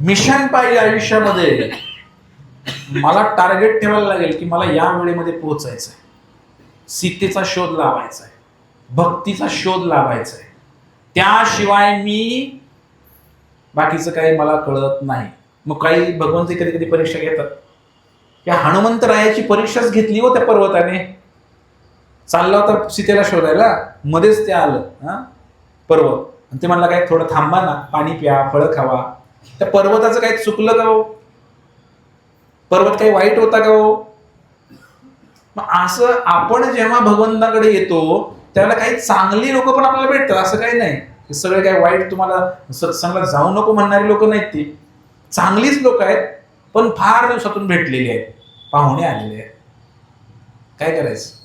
मिशन पाहिजे आयुष्यामध्ये. मला टार्गेट ठेवायला लागेल की मला या वेळेमध्ये पोहोचायचं आहे, सीतेचा शोध लावायचा आहे, भक्तीचा शोध लावायचा आहे. त्याशिवाय मी बाकीचं काही मला कळत नाही. मग काही भगवंत कधी कधी परीक्षा घेतात. या हनुमंतरायाची परीक्षाच घेतली हो त्या पर्वताने. चालला होता सीतेला शोधायला, मध्येच ते आलं पर्वत, आणि ते म्हणला काय थोडं थांबा ना, पाणी प्या, फळं खावा. त्या पर्वताचं काही चुकलं का हो? पर्वत काही वाईट होता का हो? मग असं आपण जेव्हा भगवंताकडे येतो त्यावेळेला काही चांगली लोक पण आपल्याला भेटतात, असं काही नाही सगळे काही वाईट तुम्हाला सत्संगाला जाऊ नको म्हणणारी लोक नाहीत, ती चांगलीच लोक आहेत पण फार दिवसातून भेटलेली आहेत, पाहुणे आलेले आहेत. काय करायचं?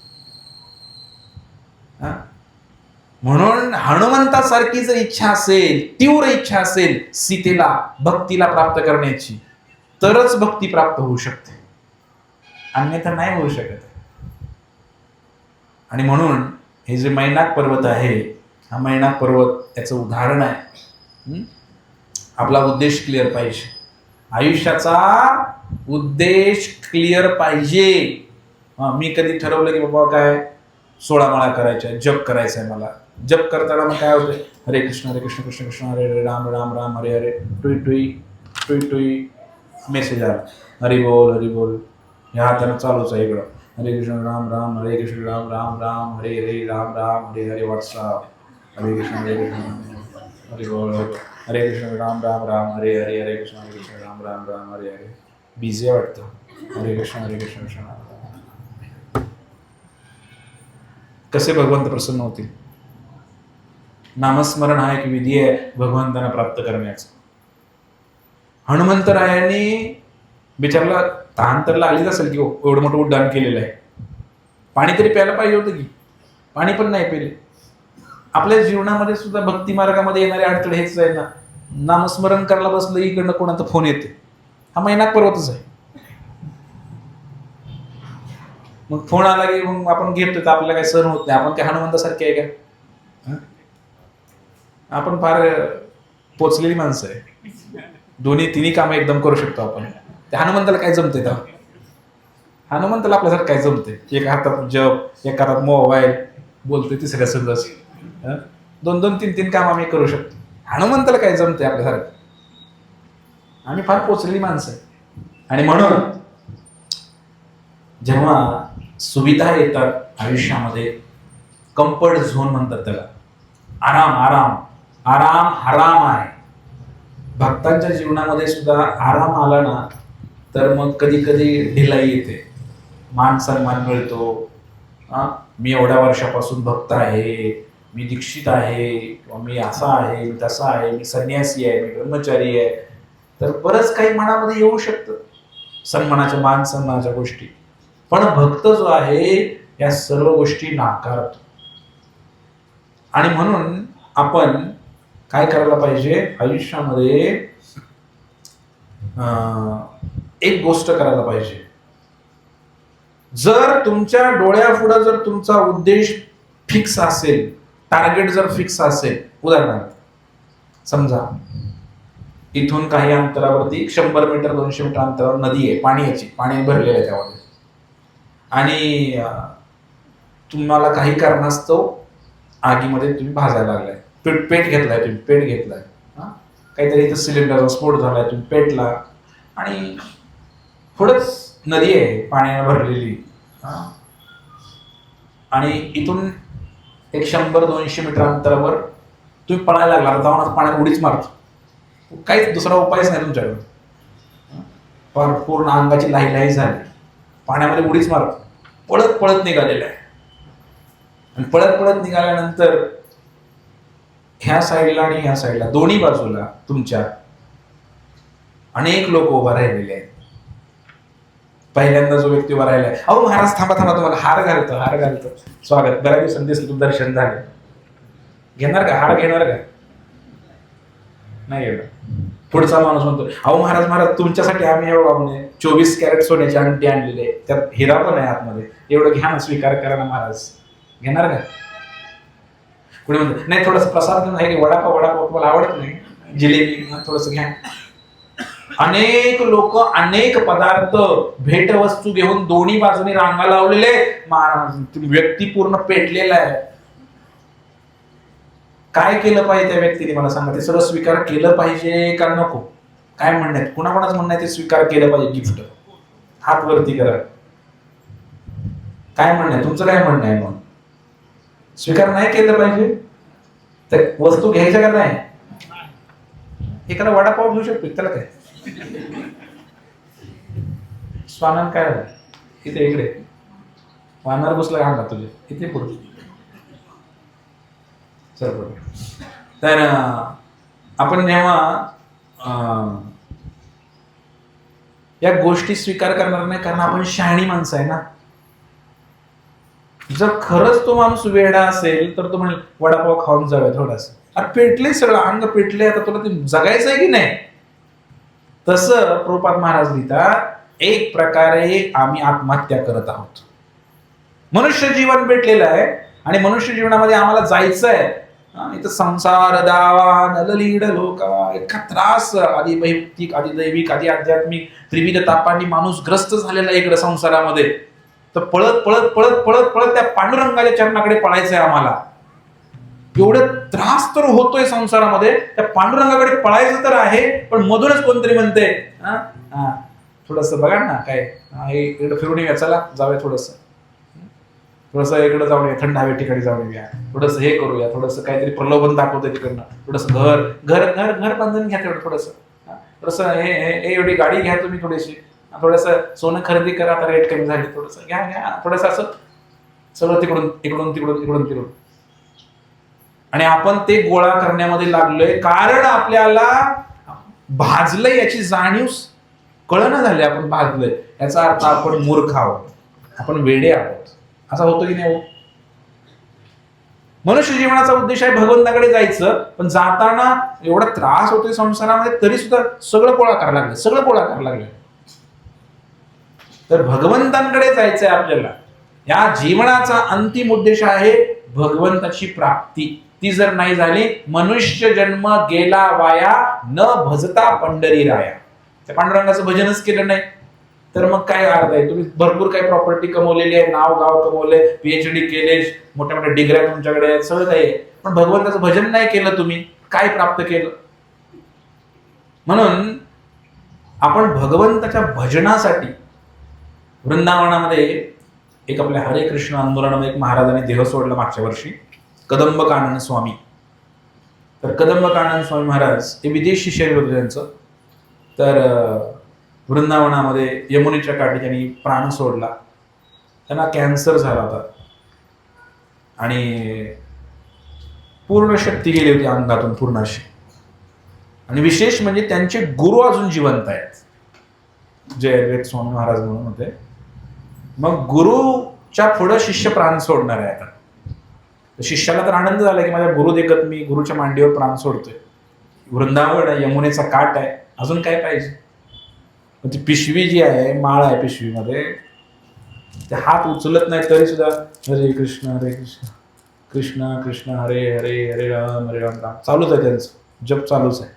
म्हणून हनुमंतासारखी जर इच्छा असेल, तीव्र इच्छा असेल सीतेला भक्तीला प्राप्त करण्याची, तरच भक्ती प्राप्त होऊ शकते, अन्यथा नाही होऊ शकत. आणि म्हणून हे जे मैनाक पर्वत आहे, हा मैनाक पर्वत याचं उदाहरण आहे. आपला उद्देश क्लिअर पाहिजे, आयुष्याचा उद्देश क्लिअर पाहिजे. मी कधी ठरवलं की बाबा काय 16 माळा करायच्या, जप करायचा आहे मला, जप करताना मग काय होतं, हरे कृष्ण कृष्ण कृष्ण हरे हरे राम राम राम हरे हरे, टुई टुई टुई टुई मेसेज आला, हरी बोल ह्या हाताने चालूच आहे इकडं, हरे कृष्ण राम राम हरे कृष्ण राम राम राम हरे हरे राम राम हरे हरे, व्हॉट्सअप हरे कृष्ण हरे बोल हरे कृष्ण राम राम राम हरे हरे, हरे कृष्ण राम राम राम हरे हरे. बिझी वाटतं, हरे कृष्ण कृष्ण राम. कसे भगवंत प्रसन्न होतील? नामस्मरण हा एक विधी आहे भगवंतांना प्राप्त करण्याचा. हनुमंतरायांनी बिचारला तहान तर लागलीच असेल की एवढं मोठं उड्डाण केलेलं आहे, पाणी तरी प्यायला पाहिजे होतं की, पाणी पण नाही पेले. आपल्या जीवनामध्ये सुद्धा भक्ती मार्गामध्ये येणारे अडथळे हेच आहे ना. नामस्मरण करायला बसलं इकडनं कोणाचा फोन येते, हा मैनाक पर्वतच आहे. मग फोन आला की मग आपण घेतो, तर आपल्याला काही सहन होत नाही. आपण काय हनुमंतासारखे आहे का? आपण फार पोचलेली माणसं आहे, दोन्ही तिन्ही कामं एकदम करू शकतो आपण. त्या हनुमंताला काय जमते का? हनुमंताला आपल्यासारखं काय जमते? एका हातात जप, एका हातात मोबाईल, बोलतोय तिसऱ्या संघच, 2-2, 3-3 काम आम्ही करू शकतो. हनुमंताला काय जमते आपल्यासारखं? आम्ही फार पोचलेली माणसं आहे. आणि म्हणून जेव्हा सुविधा येतात आयुष्यामध्ये, कम्फर्ट झोन म्हणतात त्याला, आराम आराम आराम हराम आहे. भक्तांच्या जीवनामध्ये सुद्धा आराम आला ना तर मग कधी कधी ढिलाई येते, मान सन्मान मिळतो. मी एवढ्या वर्षापासून भक्त आहे, मी दीक्षित आहे, किंवा मी असा आहे, मी तसा आहे, मी संन्यासी आहे, मी ब्रह्मचारी आहे, तर बरंच काही मनामध्ये येऊ शकतं सन्मानाच्या, मान सन्मानाच्या गोष्टी. पण भक्त जो आहे या सर्व गोष्टी नाकारतो. आणि म्हणून आपण काय करायला पाहिजे आयुष्यामध्ये, एक गोष्ट करायला पाहिजे. जर तुमच्या डोळ्यापुढं जर तुमचा उद्देश फिक्स असेल, टार्गेट जर फिक्स असेल, उदाहरणार्थ समजा इथून काही अंतरावरती 100 मीटर 200 मीटर अंतरावर नदी आहे, पाणी भरलेलं आहे त्यामध्ये, आणि तुम्हाला काही कारणास्तव आगीमध्ये तुम्ही भाजायला लागलाय, पेट घेतलाय, काहीतरी इथं सिलेंडरचा स्फोट झालाय, तुम्ही पेटला, आणि थोडंच नदी आहे पाण्याने भरलेली, आणि इथून 100-200 मीटर अंतरावर तुम्ही पळायला लागला, जाऊन पाण्यात उडीच मारतो, काहीच दुसरा उपायच नाही तुमच्याकडे, पूर्ण अंगाची लाही झाली, पाण्यामध्ये उडीच मारतो, पळत पळत निघालेला आहे. आणि पळत पळत निघाल्यानंतर ह्या साईडला आणि ह्या साईडला दोन्ही बाजूला तुमच्या अनेक लोक उभा राहिलेले आहेत. पहिल्यांदा जो व्यक्ती उभा राहिलाय, अहो महाराज थांबा, तुम्हाला हार घालतो, स्वागत, बऱ्याच दिवसांनी दिसलं, दर्शन झालं, घेणार का हार? घेणार का? नाही घेणार. पुढचा माणूस म्हणतो, अहो महाराज तुमच्यासाठी आम्ही 24 कॅरेट सोन्याची अंगठी आणलेली आहे, त्यात हिरा पण आहे आतमध्ये, एवढं घ्या ना, स्वीकार करा ना महाराज. घेणार का? कुणी म्हणतो, नाही थोडस प्रसाद आहे की, वडापाव तुम्हाला आवडत नाही, जिलेबी थोडस घ्या. अनेक लोक अनेक पदार्थ भेटवस्तू घेऊन दोन्ही बाजूने रांगा लावलेले, व्यक्ती पूर्ण पेटलेला आहे. काय केलं पाहिजे त्या व्यक्तीने मला सांगा? ते सगळं स्वीकार केलं पाहिजे का नको? काय म्हणणं आहे? कुणाकुणाच म्हणणं आहे ते स्वीकार केलं पाहिजे गिफ्ट? हात वरती करा. काय म्हणणं आहे तुमचं? काय म्हणणं आहे? मग स्वीकार नाही केलं पाहिजे तर वस्तू घ्यायच्या का नाही? एखादा वडापाव घेऊ शकतो त्याला काय? स्वानंद काय इथे इकडे वानर बसला का तुझे किती पुढे सर. तर आपण जेव्हा या गोष्टी स्वीकार करणार नाही, कारण आपण शहाणी माणसं आहे ना. जर खरंच तो माणूस वेडा असेल तर तो म्हणेल वडापाव खाऊन जाऊया थोडासा. अरे पेटले, सगळं अंग पेटले, आता तुला ते जगायचं आहे की नाही. तसं प्रभुपाद महाराज लिहितात, एक प्रकारे आम्ही आत्महत्या करत आहोत. मनुष्य जीवन भेटलेलं आहे आणि मनुष्य जीवनामध्ये आम्हाला जायचं आहे. इथं संसार दावा नललीड लोका, इतका त्रास, आधी वैयक्तिक, आधी दैविक, आधी आध्यात्मिक, त्रिविध तापांनी माणूस ग्रस्त झालेला आहे इकडे संसारामध्ये. तर पळत पळत पळत पळत पळत त्या पांडुरंगाच्या चरणाकडे पळायचंय आम्हाला. एवढं त्रास तर होतोय संसारामध्ये, त्या पांडुरंगाकडे पळायचं तर आहे, पण मधूनच कोणतरी म्हणते थोडस बघा ना काय इकडे फिरून येऊया, चला जाऊया थोडस इकडे जाऊन येऊया, थंड हवे ठिकाणी जाऊन येऊया, थोडस हे करूया, थोडस काहीतरी प्रलोभन दाखवतंय तिकडनं, थोडस घर घर घर घर बांधून घ्या, तेवढं थोडस हे एवढी गाडी घ्या तुम्ही, थोडीशी थोडस सोनं खरेदी करा, आता रेट कमी झाली, थोडस घ्या थोडस असं सगळं तिकडून इकडून तिकडून इकडून तिकडून. आणि आपण ते गोळा करण्यामध्ये लागलोय, कारण आपल्याला भाजलंय याची जाणीव कळना झाली. आपण भाजलंय याचा अर्थ आपण मूर्ख आहोत, आपण वेडे आहोत. असा होतो की नाही हो. मनुष्य जीवनाचा उद्देश आहे भगवंताकडे जायचं, पण जाताना एवढा त्रास होतोय संसारामध्ये, तरी सुद्धा सगळं गोळा करायला लागले. तर भगवंतांकडे जायचंय आपल्याला. या जीवनाचा अंतिम उद्देश आहे भगवंताची प्राप्ती. ती जर नाही झाली, मनुष्य जन्म गेला वाया, न भजता पंढरी राया. त्या पांडुरंगाचं भजनच केलं नाही तर मग काय अर्थ आहे. तुम्ही भरपूर काही प्रॉपर्टी कमवलेली आहे, नाव गाव कमवले, PhD केले, मोठ्या मोठ्या डिग्र्या तुमच्याकडे आहेत, सगळं काही आहे, पण भगवंताचं भजन नाही केलं, तुम्ही काय प्राप्त केलं. म्हणून आपण भगवंताच्या भजनासाठी वृंदावनामध्ये एक आपल्या हरे कृष्ण आंदोलनामध्ये एक महाराजांनी देह सोडला मागच्या वर्षी, कदंबकानंद स्वामी. तर कदंबकानंद स्वामी महाराज हे विदेशी शरीर होतं त्यांचं. तर वृंदावनामध्ये यमुनेच्या काठी त्यांनी प्राण सोडला. त्यांना कॅन्सर झाला होता आणि पूर्ण शक्ती गेली होती अंगातून पूर्ण अशी. आणि विशेष म्हणजे त्यांचे गुरु अजून जिवंत आहेत, जय अद्वैत स्वामी महाराज म्हणून होते. मग गुरुच्या पुढे शिष्य प्राण सोडणार आहे. आता शिष्याला तर आनंद झाला की माझ्या गुरु देखत मी गुरुच्या मांडीवर प्राण सोडतोय. वृंदावन आहे, यमुनेचा काठ आहे, अजून काय पाहिजे. ती पिशवी जी आहे, माळ आहे पिशवीमध्ये, ते हात उचलत नाही तरी सुद्धा हरे कृष्ण कृष्ण कृष्ण हरे हरे हरे राम राम चालूच आहे, त्यांचं जप चालूच आहे.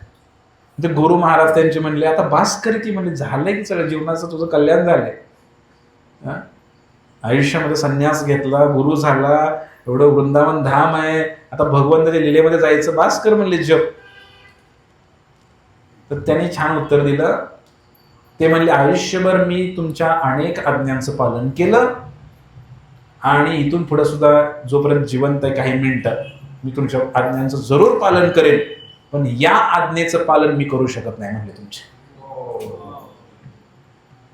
ते गुरु महाराज त्यांचे म्हणले आता बास कर की, म्हणजे झालंय की सगळं जीवनाचं तुझं कल्याण झालंय. आयुष्यामध्ये संन्यास घेतला, गुरु झाला, एवढं वृंदावन धाम आहे, आता भगवंताच्या लीलेमध्ये जायचं, बास कर म्हणले जप. तर त्यांनी छान उत्तर दिलं. ते म्हणले आयुष्यभर मी तुमच्या अनेक आज्ञांचं पालन केलं आणि इथून पुढे सुद्धा जोपर्यंत जिवंत आहे काही मिनिटं मी तुमच्या आज्ञांचं जरूर पालन करेन, पण या आज्ञेचं पालन मी करू शकत नाही म्हणले तुमचे.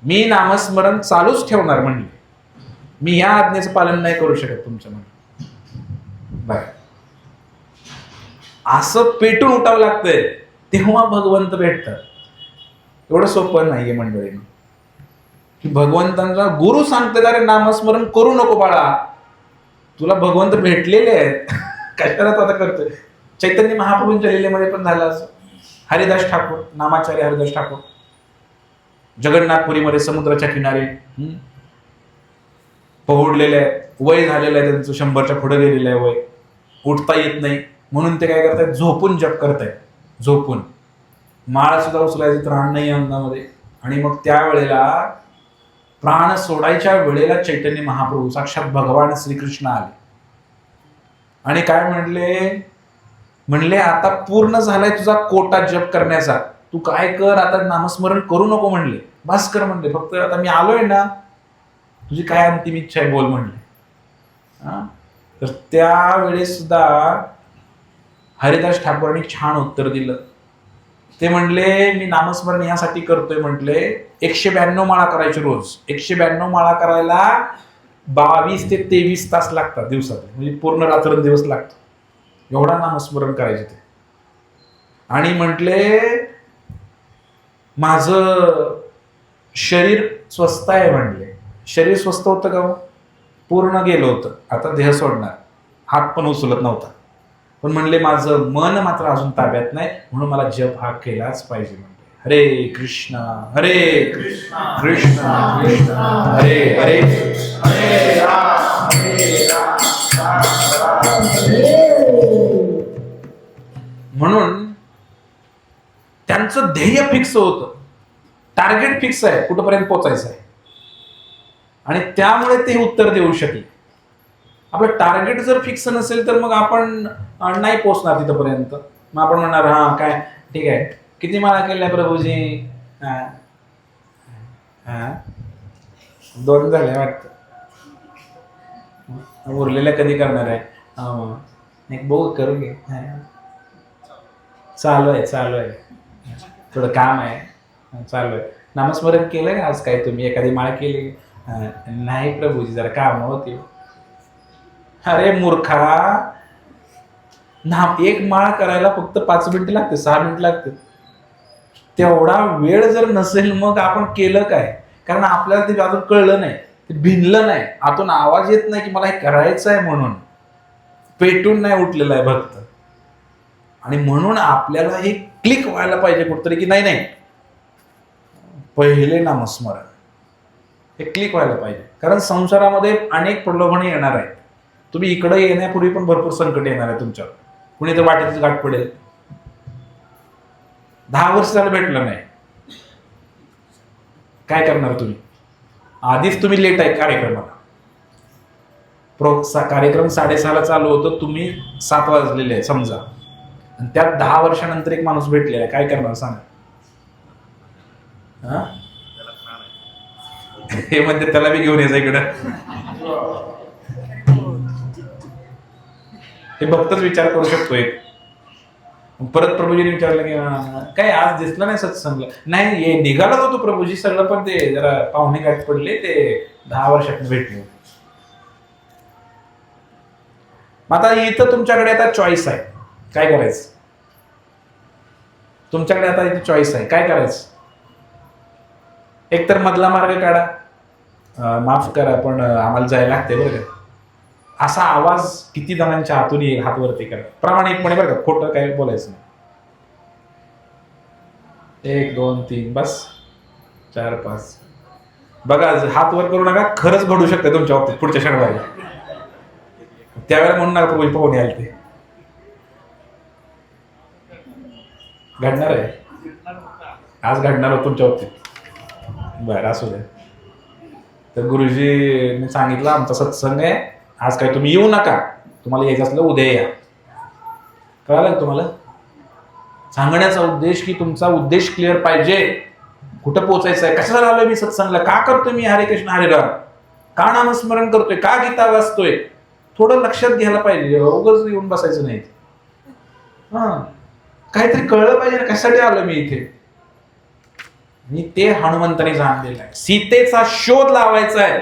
मी नामस्मरण चालूच ठेवणार म्हणले, मी या आज्ञेचं पालन नाही करू शकत तुमच्या म्हणले. बर, असं पेटून उठावं लागतंय तेव्हा भगवंत भेटतात. एवढं सोपं नाहीये मंडळींनी की भगवंतांचा गुरु सांगतात अरे नामस्मरण करू नको बाळा, तुला भगवंत भेटलेले आहेत, कशाला आता करतोय. चैतन्य महाप्रभूंच्या लीलेमध्ये पण झालं असं. हरिदास ठाकूर, नामाचार्य हरिदास ठाकूर जगन्नाथपुरीमध्ये समुद्राच्या किनारे पहुडलेले आहेत, वय झालेलं आहे त्यांचं, 100च्या पुढे गेलेलं आहे वय, उठता येत नाही म्हणून ते काय करतायत, झोपून जप करतायत. झोपून माळ सुद्धा उचलायचं त्राण नाही अंगामध्ये. आणि मग त्यावेळेला प्राण सोडायच्या वेळेला चैतन्य महाप्रभू साक्षात भगवान श्रीकृष्ण आले आणि काय म्हणले आता पूर्ण झालाय तुझा कोटा जप करण्याचा, तू काय कर आता नामस्मरण करू नको म्हणले, बस कर म्हणले, फक्त आता मी आलोय ना, तुझी काय अंतिम इच्छा आहे बोल म्हणले. तर त्यावेळेस सुद्धा हरिदास ठाकूरांनी छान उत्तर दिलं. ते म्हणले मी नामस्मरण यासाठी करतोय म्हटले, 192 माळा करायची रोज. 192 माळा करायला 22 ते 23 तास लागतात दिवसात, म्हणजे पूर्ण रात्रंदिवस लागतो एवढा नामस्मरण करायचे ते. आणि म्हटले माझं शरीर स्वस्थ आहे म्हणले. शरीर स्वस्थ होतं का? पूर्ण गेलं होतं, आता देह सोडणार, हात पण उचलत नव्हता. पण म्हणले माझं मन मात्र अजून ताब्यात नाही, म्हणून मला जप हा केलाच पाहिजे. म्हणले हरे कृष्णा हरे कृष्णा कृष्णा कृष्णा हरे हरे हरे राम राम राम हरे. म्हणून त्यांचं ध्येय फिक्स होतं, टार्गेट फिक्स आहे, कुठपर्यंत पोचायचं आहे. आणि त्यामुळे ते उत्तर देऊ शकले. आपलं टार्गेट जर फिक्स नसेल तर मग आपण नाही पोचणार तिथपर्यंत. मग आपण म्हणणार हा काय ठीक आहे, किती माळा केल्या प्रभूजी? हा 2 झाल्या वाटतं, उरलेल्या कधी करणार आहे? एक बघू करू घे, चालू आहे थोडं काम आहे, चालू आहे. नामस्मरण केलं आज काय तुम्ही? एखादी माळ केली? नाही प्रभूजी, जरा काम होती. अरे मूर्खा, एक माळ करायला फक्त 5 मिनिटं लागते, 6 मिनिटं लागते. तेवढा वेळ जर नसेल मग आपण केलं काय? कारण आपल्याला ते अजून कळलं नाही, ते भिनलं नाही, आतून आवाज येत नाही की मला हे करायचं आहे, म्हणून पेटून नाही उठलेला आहे भक्त. आणि म्हणून आपल्याला हे क्लिक व्हायला पाहिजे कुठतरी की नाही पहिले नामस्मरण, हे क्लिक व्हायला पाहिजे. कारण संसारामध्ये अनेक प्रलोभने येणार आहेत. तुम्ही इकडे येण्यापूर्वी पण भरपूर संकट येणार आहे तुमच्यावर. कुणी तर वाटेतच गाठ पडेल. 10 वर्ष झालं भेटलं नाही, काय करणार तुम्ही? आधीच तुम्ही लेट आहे कार्यक्रमाला. कार्यक्रम 6:30ला चालू होतो, तुम्ही 7 वाजलेले आहे समजा, आणि त्यात 10 वर्षानंतर एक माणूस भेटलेला आहे, काय करणार सांगा? हे म्हणते त्याला बी घेऊन यायचं इकडं. हे भक्तच विचार करू शकतो. एक परत प्रभूजीने विचारलं की काय आज दिसलं नाही सत्संगला? नाही, निघालाच होतो प्रभूजी सगळं, पण ते जरा पाहुणे गाठ पडले, ते 10 वर्षात भेटले. आता इथं तुमच्याकडे आता चॉईस आहे, काय करायचं? तुमच्याकडे आता इथे चॉईस आहे, काय करायचं? एकतर मधला मार्ग काढा, माफ करा पण आम्हाला जायला लागते बरं का, असा आवाज किती जणांच्या हातून येईल, हात वरती करा प्रामाणिकपणे बरं का, खोटं काय बोलायचं नाही. 1 2 3 बस, 4 5 बघा, हात वर करू नका, खरंच घडू शकते तुमच्या बाबतीत पुढच्या शनिवारी. त्यावेळेला म्हणून नका प्रभू पाहून याल, ते घडणार आहे, आज घडणार हो तुमच्या बाबतीत. बरं असू दे. तर गुरुजींनी सांगितलं आमचा सत्संग आहे आज, काय तुम्ही येऊ नका, तुम्हाला यायचं असलं उद्या या. कळालं तुम्हाला? सांगण्याचा उद्देश की तुमचा उद्देश क्लिअर पाहिजे, कुठं पोचायचं आहे, कशाला आलोय मी सत्संगला, का करतोय मी हरे कृष्ण हरे राम, का नामस्मरण करतोय, का गीता वाचतोय, थोडं लक्षात घ्यायला पाहिजे. उगाच येऊन बसायचं नाही. काहीतरी कळलं पाहिजे ना, कशासाठी आलो मी इथे. मी ते हनुमंताने जाणलेलं आहे. सीतेचा शोध लावायचा आहे,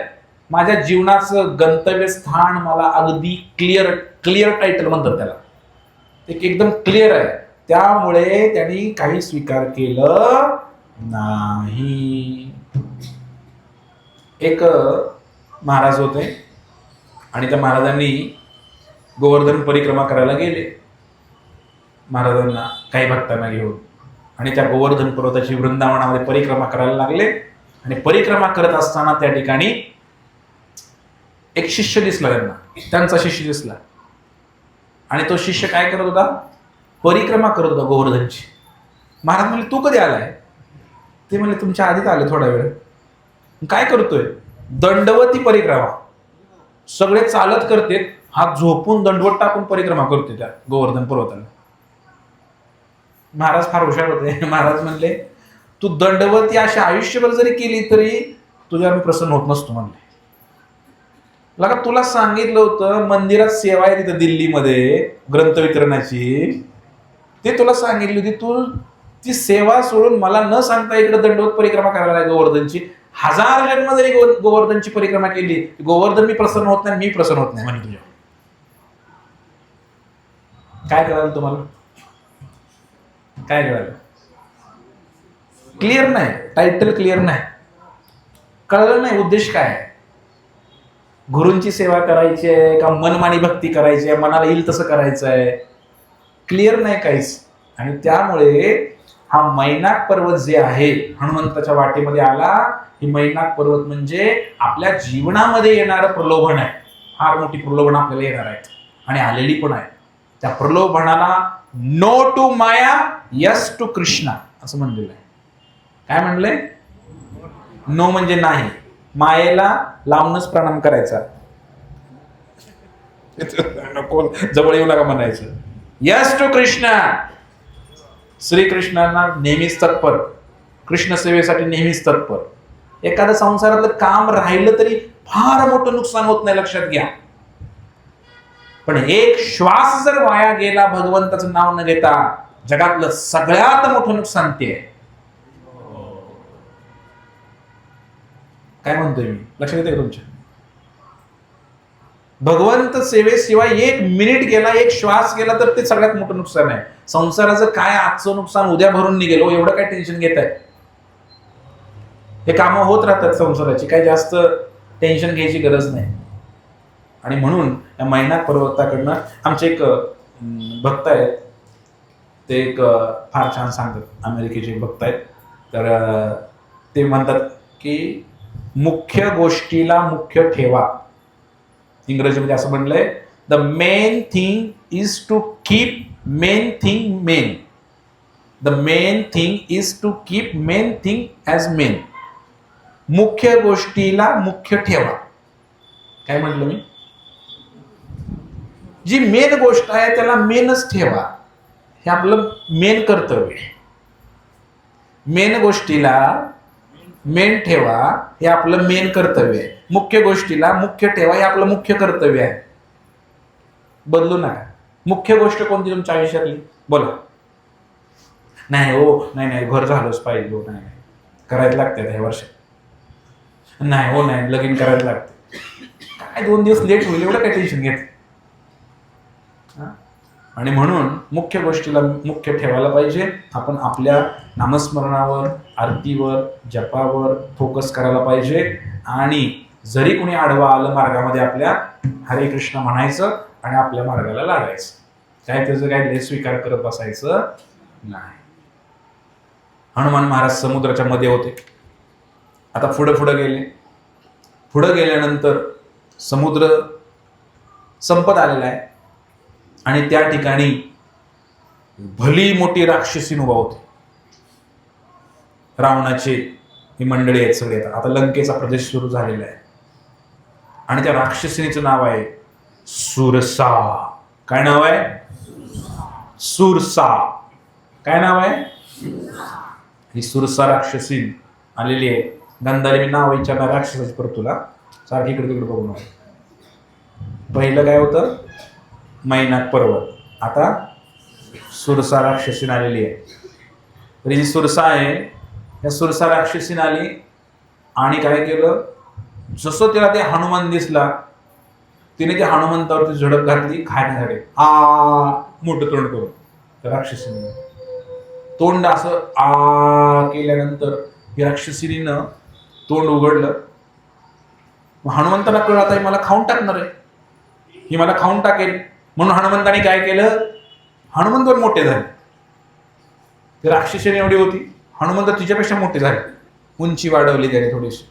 माझ्या जीवनाचं गंतव्यस्थान मला अगदी क्लिअर टायटल म्हणतात त्याला, एकदम क्लिअर आहे. त्यामुळे त्यांनी काही स्वीकार केलं नाही. एक महाराज होते आणि त्या महाराजांनी गोवर्धन परिक्रमा करायला गेले, महाराजांना काही भक्तांना घेऊन, आणि त्या गोवर्धन पर्वताची वृंदावनामध्ये परिक्रमा करायला लागले. आणि परिक्रमा करत असताना त्या ठिकाणी एक शिष्य दिसला त्यांचा शिष्य दिसला, आणि तो शिष्य काय करत होता? परिक्रमा करत होता गोवर्धनची. महाराज म्हणले तू कधी आलाय? ते म्हणले तुमच्या आधीच आले थोडा वेळ. काय करतोय? दंडवती परिक्रमा, सगळे चालत करते, हात झोपून दंडवत टाकून परिक्रमा करते त्या गोवर्धन पर्वताला. महाराज फार हुशार होते. महाराज म्हणले तू दंडवती अशी आयुष्यभर जरी केली तरी तुझ्यावर प्रसन्न होत नसतो म्हणले. लगा तुला सांगितलं होतं मंदिरात सेवा आहे तिथं दिल्लीमध्ये ग्रंथ वितरणाची, ते तुला सांगितली होती, तू ती सेवा सोडून मला न सांगता इकडे दंडवत परिक्रमा करायला गोवर्धनची, 1000 जन्म जरी गोवर्धनची परिक्रमा केली, गोवर्धन मी प्रसन्न होत नाही, मी प्रसन्न होत नाही म्हणे तुझ्या. काय कळालं तुम्हाला? काय कळालं? क्लिअर नाही, टायटल क्लिअर नाही, कळलं नाही उद्देश काय आहे. गुरूंची सेवा करायची आहे का मनमानी भक्ती करायची आहे, मनाला येईल तसं करायचं आहे, क्लिअर नाही काहीच. आणि त्यामुळे हा मैनाक पर्वत जे आहे हनुमंताच्या वाटेमध्ये आला, ही मैनाक पर्वत म्हणजे आपल्या जीवनामध्ये येणारं प्रलोभन आहे. फार मोठी प्रलोभन आपल्याला येणार आहेत आणि आलेली पण आहे. त्या प्रलोभनाला no to Maya, yes to Krishna असं म्हणलेलं आहे. काय म्हणलंय? नो म्हणजे नाही, मायेला लांबूनच प्रणाम करायचा, नको जवळ येऊ नका म्हणायचं. यस टू कृष्णा, श्रीकृष्णांना नेहमीच तत्पर, कृष्ण सेवेसाठी नेहमीच तत्पर. एखादं संसारातलं काम राहिलं तरी फार मोठं नुकसान होत नाही, लक्षात घ्या. पण एक श्वास जर वाया गेला भगवंताचं नाव न घेता, जगातलं सगळ्यात मोठं नुकसान ते आहे. काय म्हणतोय मी, लक्षात येते का तुमच्या? भगवंत सेवेशिवाय 1 मिनिट गेला, 1 श्वास गेला तर ते सगळ्यात मोठं नुकसान आहे. संसाराचं काय आजचं नुकसान उद्या भरून निघेल, एवढं काय टेन्शन घेत आहे. हे कामं होत राहतात संसाराची, काही जास्त टेन्शन घ्यायची गरज नाही. आणि म्हणून या मैनाक पर्वताकडनं आमचे एक भक्त आहेत, ते एक फार छान सांगतात, अमेरिकेचे भक्त आहेत. तर ते म्हणतात की मुख्य गोष्टीला मुख्य ठेवा. इंग्रजीमध्ये असं म्हणलंय, the main thing is to keep main thing main. The main thing is to keep main thing as main. मुख्य गोष्टीला मुख्य ठेवा. काय म्हटलं मी? जी मेन गोष्ट आहे त्याला मेनच ठेवा, हे आपलं मेन कर्तव्य आहे. मेन गोष्टीला मेन ठेवा हे आपलं मेन कर्तव्य आहे. मुख्य गोष्टीला मुख्य ठेवा हे आपलं मुख्य कर्तव्य आहे. बदलू नका. मुख्य गोष्ट कोणती तुमच्या आयुष्यातली? बोला. नाही हो, नाही घर झालंच पाहिजे, हो नाही करायला लागते ह्या वर्षात, नाही हो नाही लगीन करायला लागते, काय 2 दिवस लेट होईल, एवढं काय टेन्शन घेत. आणि म्हणून मुख्य गोष्टीला मुख्य ठेवायला पाहिजे. आपण आपल्या नामस्मरणावर, आरतीवर, जपावर फोकस करायला पाहिजे. आणि जरी कोणी आडवा आलं मार्गामध्ये, आपल्या हरे कृष्ण म्हणायचं आणि आपल्या मार्गाला लागायचं. काय त्याचं काय स्वीकार करत बसायचं नाही. हनुमान महाराज समुद्राच्या मध्ये होते. आता पुढे गेले. पुढे गेल्यानंतर समुद्र संपत आलेला आहे आणि त्या ठिकाणी भली मोठी राक्षसीन उभा होते. रावणाचे ही मंडळी आहेत सगळे. आता लंकेचा प्रदेश सुरू झालेला आहे आणि त्या राक्षसीनीचं नाव आहे सुरसा. काय नाव आहे? सुरसा. काय नाव आहे? ही सुरसा राक्षसीन आलेली आहे. गंधारी मी नाव विचारणार राक्षसाची, परत तुला सारखी इकडे तिकडे बघू नका. पहिलं काय होतं? मैनाक पर्वत. आता सुरसा राक्षसीन आलेली आहे. तर ही सुरसा आहे, या सुरसा राक्षसीन आली आणि काय केलं, जसं तिला ते हनुमान दिसला, तिने त्या हनुमंतावरती झडप घातली खाण्यासाठी. मोठं तोंड करून त्या राक्षसीने तोंड असं केल्यानंतर ही राक्षसीनं तोंड उघडलं. हनुमंताला कळलं आता मला खाऊन टाकणार आहे, ही मला खाऊन टाकेल. म्हणून हनुमंताने काय केलं, हनुमंत पण मोठे झाले. ती राक्षसीने एवढी होती, हनुमंत तिच्यापेक्षा मोठे झाले, उंची वाढवली त्याने थोडीशी.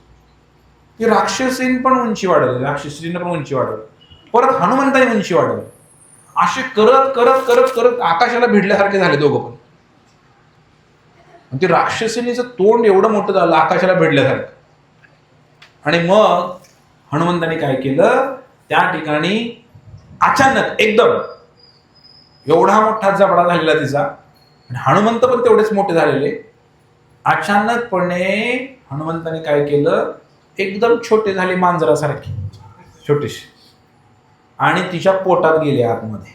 ती राक्षसीन पण उंची वाढवली, राक्षसीने पण उंची वाढवली, परत हनुमंताने उंची वाढवली. असे करत करत करत करत आकाशाला भिडल्यासारखे झाले दोघं पण. ती राक्षसीनीचं तोंड एवढं मोठं झालं आकाशाला भिडल्यासारखं. आणि मग हनुमंताने काय केलं, त्या ठिकाणी अचानक एकदम एवढा मोठा जबडा झालेला तिचा, आणि हनुमंत पण तेवढेच मोठे झालेले. अचानकपणे हनुमंताने काय केलं, एकदम छोटे झाले मांजरासारखे छोटेसे, आणि तिच्या पोटात गेले आतमध्ये.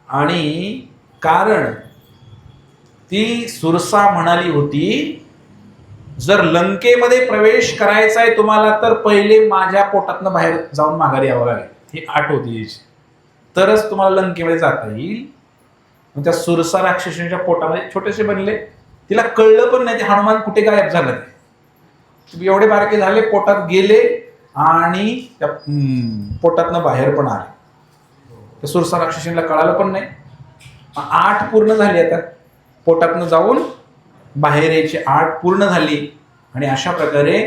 आणि कारण ती सुरसा म्हणाली होती जर लंकेमध्ये प्रवेश करायचा आहे तुम्हाला तर पहिले माझ्या पोटातनं बाहेर जाऊन माघारी यावं लागेल, ही आठ होती याची, तरच तुम्हाला लंकेमध्ये जाता येईल. मग त्या सुरसा राक्षसीच्या पोटामध्ये छोटेसे बनले, तिला कळलं पण नाही ते हनुमान कुठे गायब झालं. ते एवढे बारके झाले, पोटात गेले आणि त्या पोटातनं बाहेर पण आले. त्या सुरसा राक्षसीला कळालं पण नाही. 8 पूर्ण झाली, आता पोटातनं जाऊन बाहेर यायची 8 पूर्ण झाली. आणि अशा प्रकारे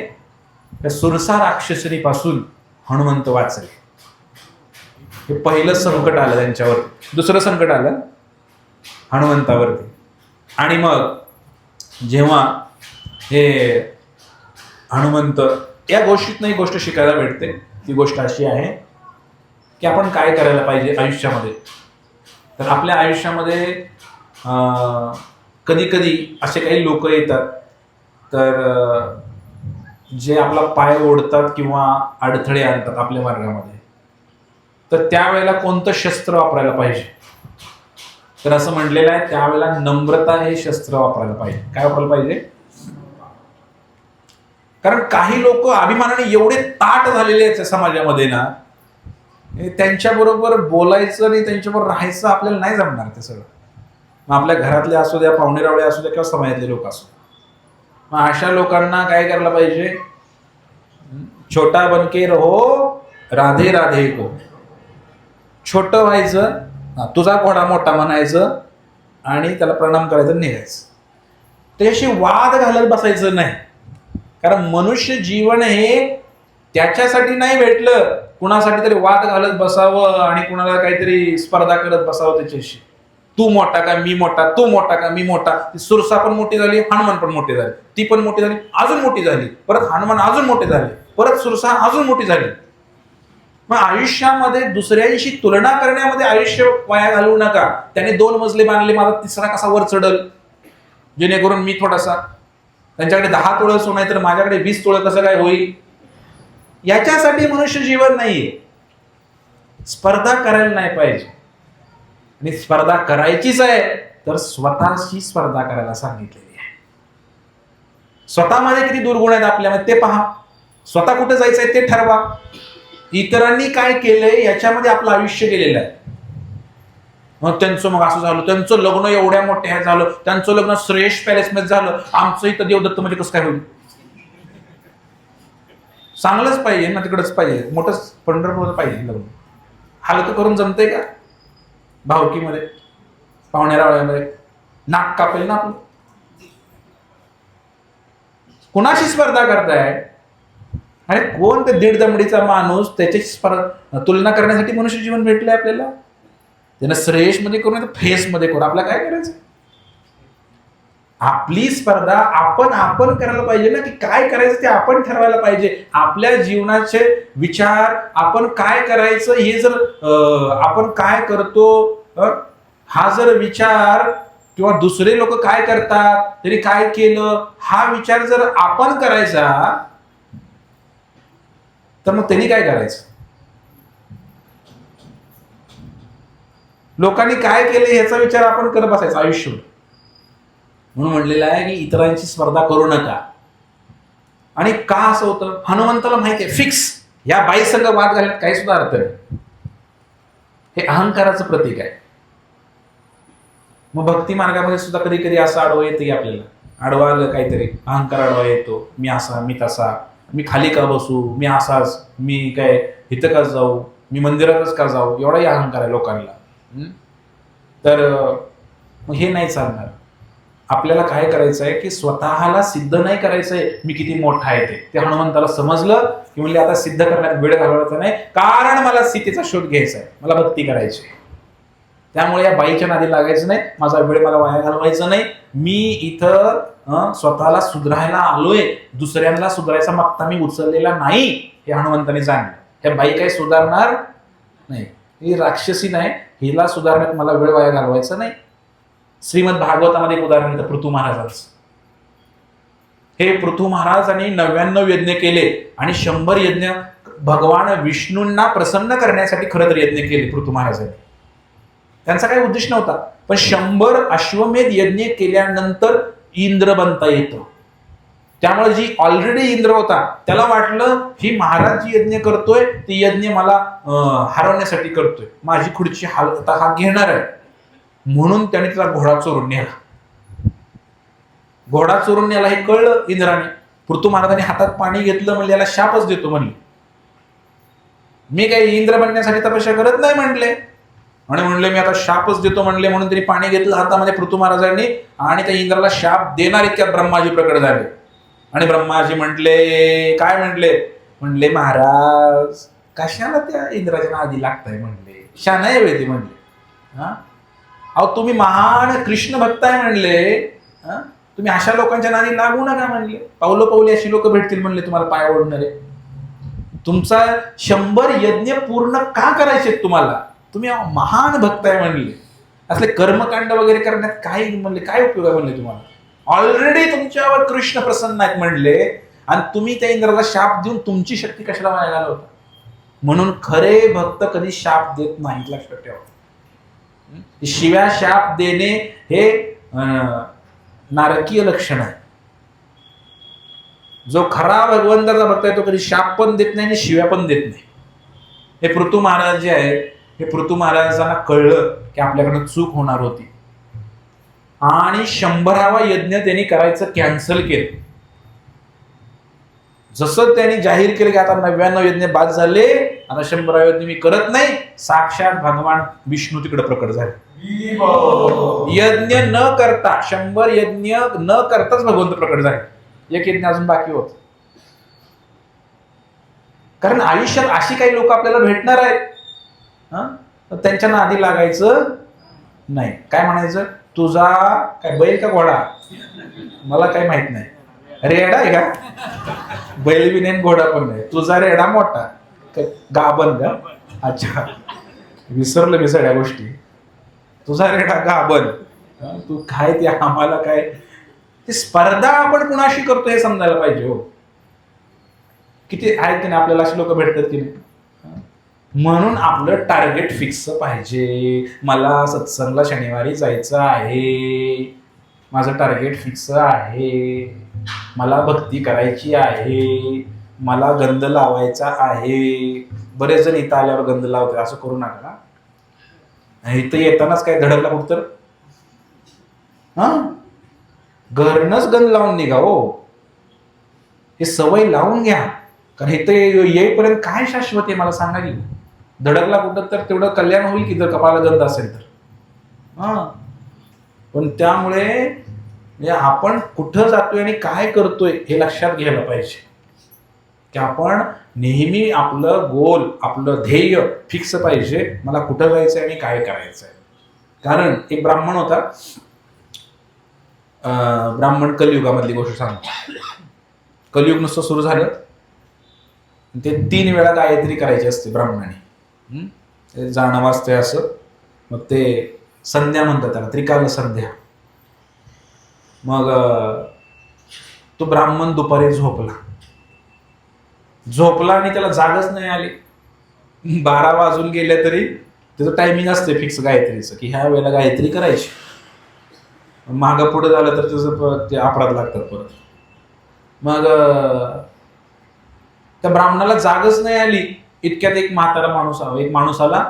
त्या सुरसा राक्षसीपासून हनुमंत वाचले. हे पहिलं संकट आलं त्यांच्यावर. दुसरं संकट आलं हनुमंतावरती. आणि मग जेव्हा हे हनुमंत, या गोष्टीतनं एक गोष्ट शिकायला भेटते. ती गोष्ट अशी आहे की आपण काय करायला पाहिजे आयुष्यामध्ये. तर आपल्या आयुष्यामध्ये कधी कधी असे काही लोक येतात तर जे आपला पाय ओढतात किंवा अडथळे आणतात आपल्या मार्गामध्ये. तर त्यावेळेला कोणतं शस्त्र वापरायला पाहिजे. तर असं म्हटलेलं आहे त्यावेळेला नम्रता हे शस्त्र वापरायला पाहिजे. काय वापरायला पाहिजे. कारण काही लोक अभिमानाने एवढे ताठ झालेले आहेत समाजामध्ये ना, त्यांच्याबरोबर बोलायचं आणि त्यांच्याबरोबर राहायचं आपल्याला नाही जमणार. ते सगळं मग आपल्या घरातले असू द्या, पाहुणेरावळे असू द्या किंवा समाजातले लोक असू. मग अशा लोकांना काय करायला पाहिजे. छोटा बनके रहो राधे राधे को. छोटं व्हायचं, तुझा घोडा मोठा म्हणायचं आणि त्याला प्रणाम करायचं, निघायचं. त्याच्याशी वाद घालत बसायचं नाही. कारण मनुष्य जीवन हे त्याच्यासाठी नाही भेटलं कुणासाठी तरी वाद घालत बसावं आणि कुणाला काहीतरी स्पर्धा करत बसावं त्याच्याशी. तू मोठा का मी मोठा, तू मोठा का मी मोठा. सुरसा पण मोठी झाली, हनुमान पण मोठी झाली, ती पण मोठी झाली, अजून मोठी झाली, परत हनुमान अजून मोठे झाले, परत सुरसा अजून मोठी झाली. मग आयुष्यामध्ये दुसऱ्यांशी तुलना करण्यामध्ये आयुष्य वाया घालवू नका. त्याने 2 मजले बांधले, माझा तिसरा कसा वर चढल, जेणेकरून मी थोडासा, त्यांच्याकडे 10 तोळं सोनं आहे तर माझ्याकडे 20 तोळं कसं काय होईल. याच्यासाठी मनुष्य जीवन नाहीये. स्पर्धा करायला नाही पाहिजे. आणि स्पर्धा करायचीच आहे तर स्वतःशी स्पर्धा करायला सांगितलेली आहे. स्वतःमध्ये किती दुर्गुण आहेत आपल्यामध्ये ते पहा. स्वतः कुठे जायचंय ते ठरवा. इतरांनी काय केलंय याच्यामध्ये आपलं आयुष्य गेलेलं आहे. मग त्यांचं मग असं झालं, त्यांचं लग्न एवढ्या मोठ्या झालं, त्यांचं लग्न श्रेष्ठ पॅलेसमध्ये झालं, आमचं इथं देवदत्त म्हणजे कसं काय होईल. चांगलंच पाहिजे ना, तिकडच पाहिजे, मोठं पंढरपूर पाहिजे लग्न. हालत करून जमतंय का भावकीमध्ये, पाहुण्यारावळ्यामध्ये नाक कापेल ना आपलं. कुणाशी स्पर्धा करताय. अरे कोण ते 1.5 दमडीचा माणूस, त्याची स्पर्धा तुलना करण्यासाठी मनुष्य जीवन भेटलंय आपल्याला. त्यानं श्रेयस मध्ये करू नाही तर फेस मध्ये करू, आपल्याला काय करायचं. आपली स्पर्धा आपण करायला पाहिजे ना, की काय करायचं ते आपण ठरवायला पाहिजे. आपल्या जीवनाचे विचार आपण काय करायचं हे जर आपण काय करतो हा जर विचार, किंवा दुसरे लोक काय करतात तरी काय केलं हा विचार जर आपण करायचा तर मग त्यांनी काय करायचं. लोकांनी काय केलं याचा विचार आपण करत बसायचा आयुष्यभर. म्हणून म्हणलेलं आहे की इतरांची स्पर्धा करू नका. आणि का असं होतं, हनुमंताला माहिती आहे फिक्स या बाई संघ वाद घालण्यात काही सुद्धा अर्थ नाही. हे अहंकाराचं प्रतीक आहे. मग भक्ती मार्गामध्ये सुद्धा कधी कधी असं आडवं येतं की आपल्याला आडवा आलं काहीतरी, अहंकार आडवा येतो. मी असा, मी तसा, मी खाली का बसू, मी असाच, मी काय इथं का जाऊ, मी मंदिरातच का जाऊ, एवढाही अहंकार आहे लोकांना. तर मग हे नाही चालणार. आपल्याला काय करायचं आहे की स्वतःला सिद्ध नाही करायचंय मी किती मोठा आहे. ते हनुमंताला समजलं की म्हणजे आता सिद्ध करण्यात वेळ घालवायचा नाही, कारण मला सीतेचा शोध घ्यायचा आहे, मला भक्ती करायची. त्यामुळे या बाईच्या नादी लागायचं नाही, माझा वेळ मला वाया घालवायचा नाही. मी इथं स्वतःला सुधारायला आलोय, दुसऱ्यांना सुधारायचा मागता मी उचललेला नाही हे हनुमंताने जाणलं. ह्या बाई काही सुधारणार नाही, ही राक्षसी नाही, हिला सुधारण्यात मला वेळ वाया घालवायचा नाही. श्रीमद भागवतामध्ये एक उदाहरण येतं पृथू महाराजांचं. हे पृथू महाराजांनी 99 यज्ञ केले आणि 100 यज्ञ भगवान विष्णूंना प्रसन्न करण्यासाठी खरं तर यज्ञ केले पृथू महाराजांनी. त्यांचा काही उद्देश नव्हता, पण 100 अश्वमेध यज्ञ केल्यानंतर इंद्र बनता येतं. त्यामुळे जी ऑलरेडी इंद्र होता त्याला वाटलं ही महाराज जी यज्ञ करतोय ती यज्ञ मला हरवण्यासाठी करतोय, माझी खुर्ची हा घेणार आहे, म्हणून त्याने त्याचा घोडा चोरून नेला. घोडा चोरून नेला हे कळलं इंद्राने. पृथू महाराजांनी हातात पाणी घेतलं, म्हणजे याला शापच देतो म्हणले. मी काही इंद्र बनण्यासाठी तपस्या करत नाही म्हणले, आणि म्हणले मी आता शापच देतो म्हणले, म्हणून त्यांनी पाणी घेतलं हातामध्ये पृथू महाराजांनी, आणि त्या इंद्राला शाप देणार इतक्यात ब्रह्माजी प्रकट झाले. आणि ब्रह्माजी म्हटले, काय म्हणले महाराज कशाला त्या इंद्राच्या नादी लागताय म्हणले, शाना वेळी म्हणले. अहो तुम्ही महान कृष्ण भक्त आहे म्हणले, तुम्ही अशा लोकांच्या नादी लागू नका म्हणले. पावलोपावली अशी लोक भेटतील म्हणले तुम्हाला पाय ओढणारे. तुमचा 100 यज्ञ पूर्ण का करायचे तुम्हाला, तुम्ही महान भक्त आहे म्हणले, असले कर्मकांड वगैरे करण्यात काय म्हणले, काय उपयोग आहे म्हणले तुम्हाला. ऑलरेडी तुमच्यावर कृष्ण प्रसन्न आहेत म्हणले, आणि तुम्ही त्या इंद्राला शाप देऊन तुमची शक्ती कशाला वाया घालवता. म्हणून खरे भक्त कधी शाप देत नाहीत, लक्षात ठेवा. शिव्या शाप देणे हे नारकीय लक्षण आहे. जो खरा भगवंताचा भक्त आहे तो कधी शाप पण देत नाही आणि शिव्या पण देत नाही. हे पृथू महाराज जे आहेत, हे पृथू महाराजांना कळलं की आपल्याकडनं चूक होणार होती, आणि 100वा यज्ञ त्यांनी करायचं कॅन्सल केलं. जसं त्यांनी जाहीर केलं की आता 99 यज्ञ बाद झाले, आता 100वा यज्ञ मी करत नाही, साक्षात भगवान विष्णू तिकडे प्रकट झाले. यज्ञ न करता 100 यज्ञ न करताच भगवंत प्रकट झाले. एक यज्ञ अजून बाकी होत. कारण आयुष्यात अशी काही लोक आपल्याला भेटणार आहेत, त्यांच्या नादी लागायचं नाही. काय म्हणायचं, तुझा काय बैल का घोडा मला काही माहित नाही, रेडा आहे का, बैल बी नाही घोडा पण नाही, तुझा रेडा मोठा गाभण का, अच्छा विसरलं मी सगळ्या गोष्टी, तुझा रेडा गाभण, तू काय ते आम्हाला काय. ती स्पर्धा आपण कुणाशी करतो हे समजायला पाहिजे. हो किती आहेत की नाही आपल्याला अशी लोक भेटतात की नाही. म्हणून आपलं टार्गेट फिक्स पाहिजे. मला सत्संगला शनिवारी जायचं आहे, माझं टार्गेट फिक्स आहे, मला भक्ती करायची आहे, मला गंध लावायचा आहे. बरेच जण इथं आल्यावर गंध लावते, असं करू नका. इथं येतानाच काय धडकला कुठं तर घरनच गंध लावून निघा. हो हे सवय लावून घ्या, कारण इथं येईपर्यंत काय शाश्वत आहे मला सांगा की. धडकला कुठं तर तेवढं कल्याण होईल की जर कपाळाला गंध असेल तर. पण त्यामुळे आपण कुठं जातोय आणि काय करतोय हे लक्षात घ्यायला पाहिजे, की आपण नेहमी आपलं गोल, आपलं ध्येय फिक्स पाहिजे. मला कुठं जायचंय आणि काय करायचंय. कारण एक ब्राह्मण होता, ब्राह्मण कलियुगामधली गोष्ट सांगतो. कलियुग नुसतं सुरू झालं, ते 3 वेळा गायत्री करायची असते ब्राह्मणाने. जाणं वाजतंय असं, मग ते संध्या म्हणतात त्याला, त्रिकाल संध्या. मग तो ब्राह्मण दुपारी झोपला आणि त्याला जागच नाही आली. 12 वाजून गेले तरी त्याचं टायमिंग असते फिक्स गायत्रीचं, की ह्या वेळेला गायत्री करायची. मागं पुढे झालं तर त्याचं ते अपराध लागतात परत. मग त्या ब्राह्मणाला जागच नाही आली. इतक्यात एक माणूस आला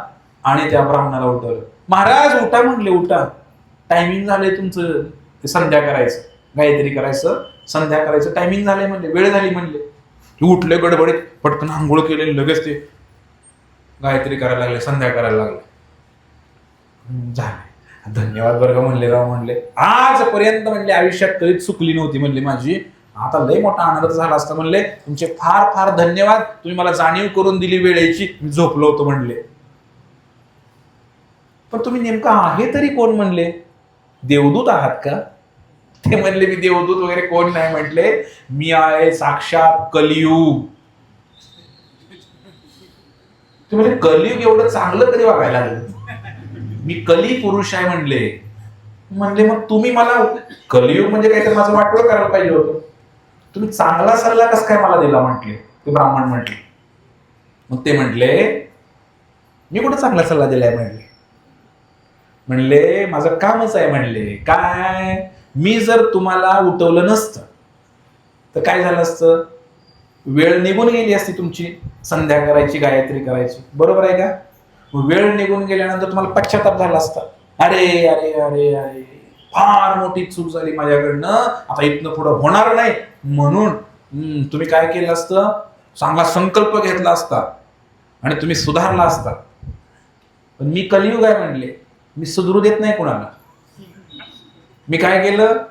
आणि त्या ब्राह्मणाला उठवलं. महाराज उठा म्हणले, उठा, टायमिंग झालंय तुमचं संध्या करायचं, गायत्री करायचं, संध्या करायचं टायमिंग झालंय म्हणले, वेळ झाली म्हणले. उठले गडबडीत, पटकन आंघोळ केले, लगेच ते गायत्री करायला लागले, संध्या करायला लागले. झाले, धन्यवाद बरं का म्हणले, राव म्हणले, आजपर्यंत म्हणले आयुष्यात कधीच चुकली नव्हती म्हणले माझी, आता लय मोठा आनंद झाला असता म्हणले. तुमचे फार फार धन्यवाद, तुम्ही मला जाणीव करून दिली वेळेची, मी झोपलो होतो म्हणले. पण तुम्ही नेमका आहे तरी कोण म्हणले, देवदूत आहात का. ते म्हणले मी देवदूत वगैरे कोण नाही म्हटले, मी आहे साक्षात कलियुग. ते म्हणजे कलियुग एवढं चांगलं कधी वागायला लागलं, मी कली पुरुष आहे म्हणले. मग तुम्ही मला कलियुग म्हणजे काहीतरी माझं वाटोळं करायला पाहिजे होतं, तुम्ही चांगला सल्ला कस काय मला दिला म्हटले. ते ब्राह्मण म्हटले. मग ते म्हटले मी कुठे चांगला सल्ला दिलाय म्हणले माझं कामच आहे म्हणले. काय, मी जर तुम्हाला उठवलं नसतं, तर काय झालं असतं, वेळ निघून गेली असती तुमची संध्या करायची, गायत्री करायची, बरोबर आहे का? वेळ निघून गेल्यानंतर तुम्हाला पश्चाताप झाला असता, अरे अरे अरे अरे फार मोठी चूक झाली माझ्याकडनं, आता इथनं पुढं होणार नाही. म्हणून तुम्ही काय केलं असतं, चांगला संकल्प घेतला असता आणि तुम्ही सुधारला असता. पण मी कलियुग आहे म्हणले, मी सुधरू देत नाही कोणाला. मी काय केलं,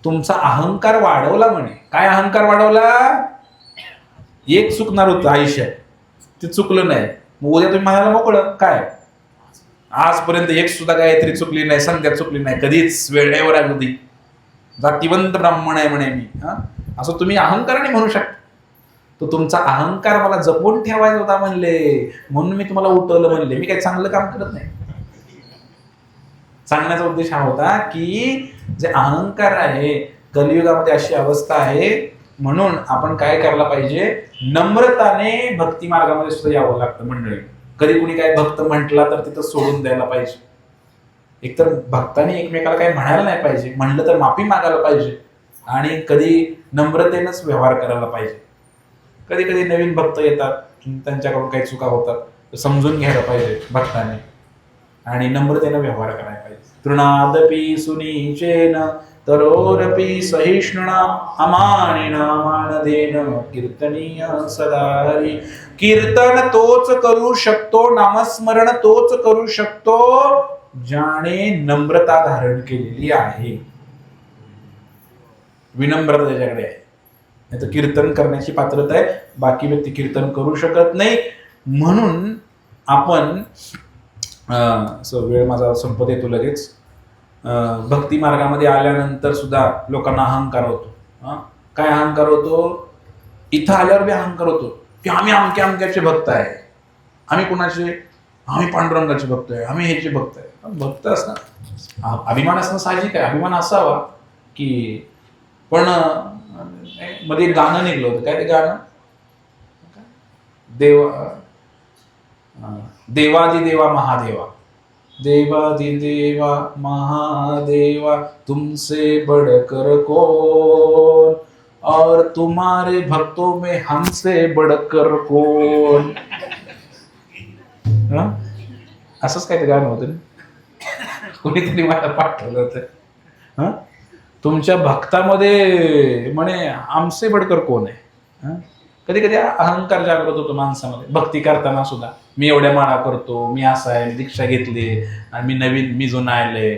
तुमचा अहंकार वाढवला म्हणे. काय अहंकार वाढवला? एक चुकणार होतं आयुष्यात, ते चुकलं नाही. मग उद्या तुम्ही म्हणाला मोकळं काय, आजपर्यंत एक सुद्धा गायत्री चुकली नाही, संध्या चुकली नाही, कधीच वेळेवर आहे, कधी जातिवंत ब्राह्मण आहे म्हणे मी, असं तुम्ही अहंकाराने म्हणू शकता. तो तुमचा अहंकार मला जपून ठेवायचा होता म्हणले, म्हणून मी तुम्हाला उठवलं म्हणले. मी काही चांगलं काम करत नाही. सांगण्याचा उद्देश हा होता की जे अहंकार आहे, कलियुगामध्ये अशी अवस्था आहे, म्हणून आपण काय करायला पाहिजे, नम्रताने भक्ती मार्गामध्ये सुद्धा यावं लागतं मंडळी. कधी कुणी काय भक्त म्हटला तर तिथं सोडून द्यायला पाहिजे. एकतर भक्तांनी एकमेकाला काही म्हणायला नाही पाहिजे, म्हणलं तर माफी मागायला पाहिजे, आणि कधी नम्रतेनंच व्यवहार करायला पाहिजे. कधी कधी नवीन भक्त येतात, त्यांच्याकडून काही चुका होतात, तर समजून घ्यायला पाहिजे भक्ताने आणि नम्रतेनं व्यवहार करायला पाहिजे. तृणादपि सुनीचेन तरोरपि सहिष्णुना अमानेन मानदेन कीर्तनीय सदा हरी. कीर्तन तोच करू शकतो, नामस्मरण तोच करू शकतो ज्याने नम्रता धारण केलेली आहे, विनम्रता त्याच्याकडे आहे. नाही तर कीर्तन करण्याची पात्रता आहे, बाकी व्यक्ती कीर्तन करू शकत नाही. म्हणून आपण वेळ माझा संपत येतो लगेच. भक्ती मार्गामध्ये आल्यानंतर सुद्धा लोकांना अहंकार होतो. काय अहंकार होतो? इथं आल्यावर बी अहंकार होतो की आम्ही अमक्या अमक्याचे भक्त आहे. आम्ही कुणाचे? आम्ही पांडुरंगाचे भक्त आहे, आम्ही ह्याचे भक्त आहे. भक्त असणं, अभिमान असणं साहजिक आहे, अभिमान असावा की. पण मध्ये एक गाणं निघलं होतं, काय ते गाणं? देवादिदेवा महादेवा, देवादिदेवा महादेवा तुमसे बढ़कर कौन, और तुम्हारे भक्तों में हमसे बढ़कर कौन. असंच काय ते गाणं होतं, कोणीतरी मला पाठवलं होतं. तुमच्या भक्तामध्ये म्हणे आमचे बडकर कोण आहे. कधी कधी अहंकार जागृत होतो माणसामध्ये, भक्ती करताना सुद्धा. मी एवढ्या माळा करतो, मी असा आहे, दीक्षा घेतली आणि मी नवीन, मी जुना आले.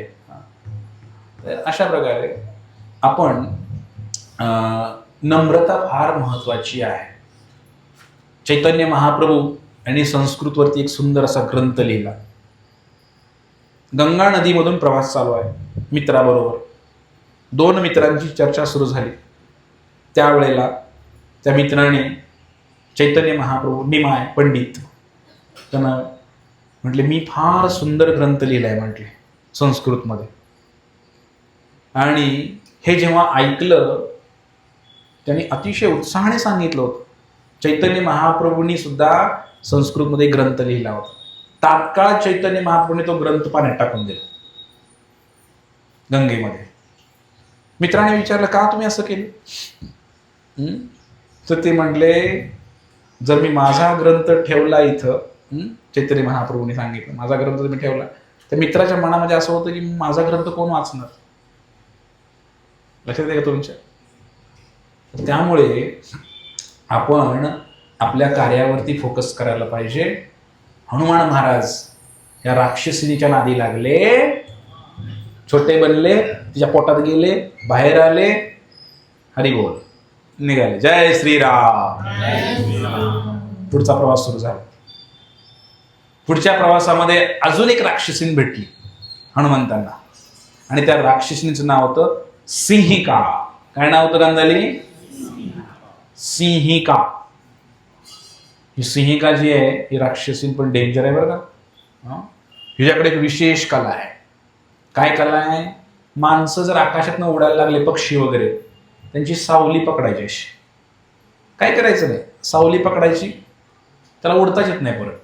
अशा प्रकारे आपण नम्रता फार महत्वाची आहे. चैतन्य महाप्रभू यांनी संस्कृतवरती एक सुंदर असा ग्रंथ लिहिला. गंगा नदीमधून प्रवास चालू आहे मित्राबरोबर. 2 मित्रांची चर्चा सुरू झाली. त्यावेळेला त्या मित्राने चैतन्य महाप्रभू, निमाय पंडित, त्यांना म्हटले मी फार सुंदर ग्रंथ लिहिलाय म्हटले संस्कृतमध्ये. आणि हे जेव्हा ऐकलं त्यांनी अतिशय उत्साहाने सांगितलं होतं. चैतन्य महाप्रभूंनी सुद्धा संस्कृतमध्ये ग्रंथ लिहिला होता. तात्काळ चैतन्य महाप्रभूंनी तो ग्रंथ पाण्यात टाकून दिला गंगेमध्ये. मित्राने विचारलं का तुम्ही असं केलं? तर ते म्हणले जर मी माझा ग्रंथ ठेवला इथं, चैतन्य महाप्रभूंनी सांगितलं माझा ग्रंथ मी ठेवला, तर मित्राच्या मनामध्ये असं होतं की माझा ग्रंथ कोण वाचणार. लक्षात आहे का तुमच्या? त्यामुळे आपण आपल्या कार्यावरती फोकस करायला पाहिजे. हनुमान महाराज या राक्षसिनीच्या नादी लागले, छोटे बनले, तिच्या पोटात गेले, बाहेर आले, हरी बोल, निघाले, जय श्रीराम. पुढचा प्रवास सुरू झाला. पुढच्या प्रवासामध्ये अजून एक राक्षसीन भेटली हनुमंतांना, आणि त्या राक्षसीचं नाव होतं सिंहिका. काय नाव होतं गांधाली? सिंहिका. ही सिंहिका जी आहे ही राक्षसीन पण डेंजर आहे बरं का. हिच्याकडे एक विशेष कला आहे. काय कला आहे? माणसं जर आकाशातनं उडायला लागले, पक्षी वगैरे, त्यांची सावली पकडायची. अशी काय करायचं नाही, सावली पकडायची, त्याला उडताच येत नाही परत,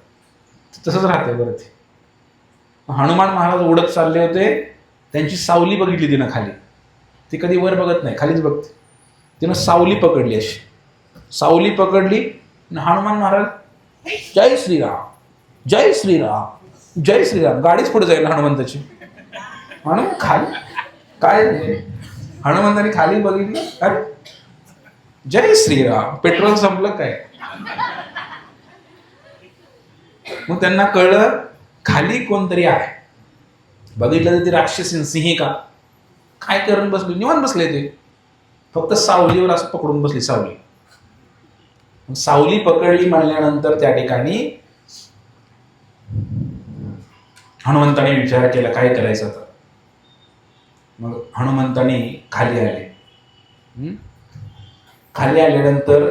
तसंच राहते बरं ते. हनुमान महाराज उडत चालले होते, त्यांची सावली बघितली तिनं खाली. ती कधी वर बघत नाही, खालीच बघते. तिनं सावली पकडली, अशी सावली पकडली आणि हनुमान महाराज जय श्रीराम जय श्रीराम जय श्रीराम, गाडीच पुढे जाईल हनुमंताची. म्हणून खाली काय हनुमंताने खाली बघितलं, अरे जय श्रीराम, पेट्रोल संपलं काय. मग त्यांना कळलं खाली कोणतरी आहे. बघितलं तर ती राक्षसी सिंहिका काय करून बसली, निवांत बसले ते, फक्त सावलीवर असं पकडून बसली. सावली पकडली म्हणल्यानंतर त्या ठिकाणी हनुमंताने विचार केला काय करायचं आता. मग हनुमंताने खाली आले. खाली आल्यानंतर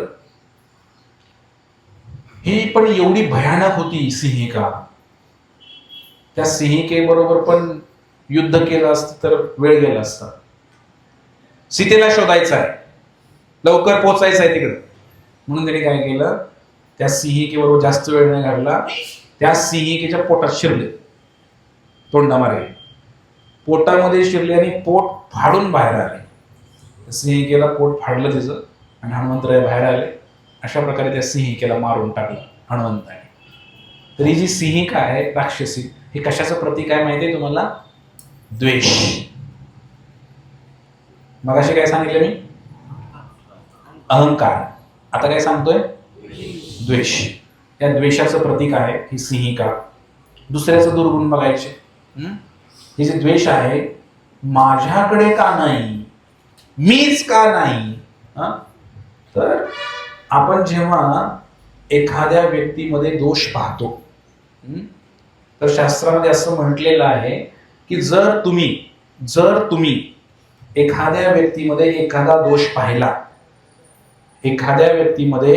ही पण एवढी भयानक होती सिंहिका. त्या सिंहिकेबरोबर पण युद्ध केलं असतं तर वेळ गेला असता. सीतेला शोधायचं आहे, लवकर पोचायचं आहे तिकडं, म्हणून त्यांनी काय केलं, त्या सिंहिकेबरोबर जास्त वेळ नाही घालवला. त्या सिंहिकेच्या पोटात शिरले, तोंडामारे पोटामध्ये शिरले आणि पोट फाडून बाहेर आले. सिंहिकेला पोट फाडलं तिचं आणि हनुमंतराय बाहेर आले. अशा प्रकारे त्या सिंहिकेला मारून टाकलं हनुमंताने. तर ही जी सिंहिका आहे राक्षसी, हे कशाचं प्रतीक आहे माहिती आहे तुम्हाला? द्वेष. मगाशी काय सांगितलं मी? अहंकार. आता काय सांगतोय? द्वेष. या द्वेषाचं प्रतीक आहे ही सिंहिका. दुसऱ्याचं दुर्गुण बघायचे. हे जे द्वेष आहे, माझ्याकडे का नाही, मीच का नाही. तर आपण जेव्हा एखाद्या व्यक्तीमध्ये दोष पाहतो, तर शास्त्रामध्ये असं म्हटलेलं आहे की जर तुम्ही एखाद्या व्यक्तीमध्ये एखादा दोष पाहिला, एखाद्या व्यक्तीमध्ये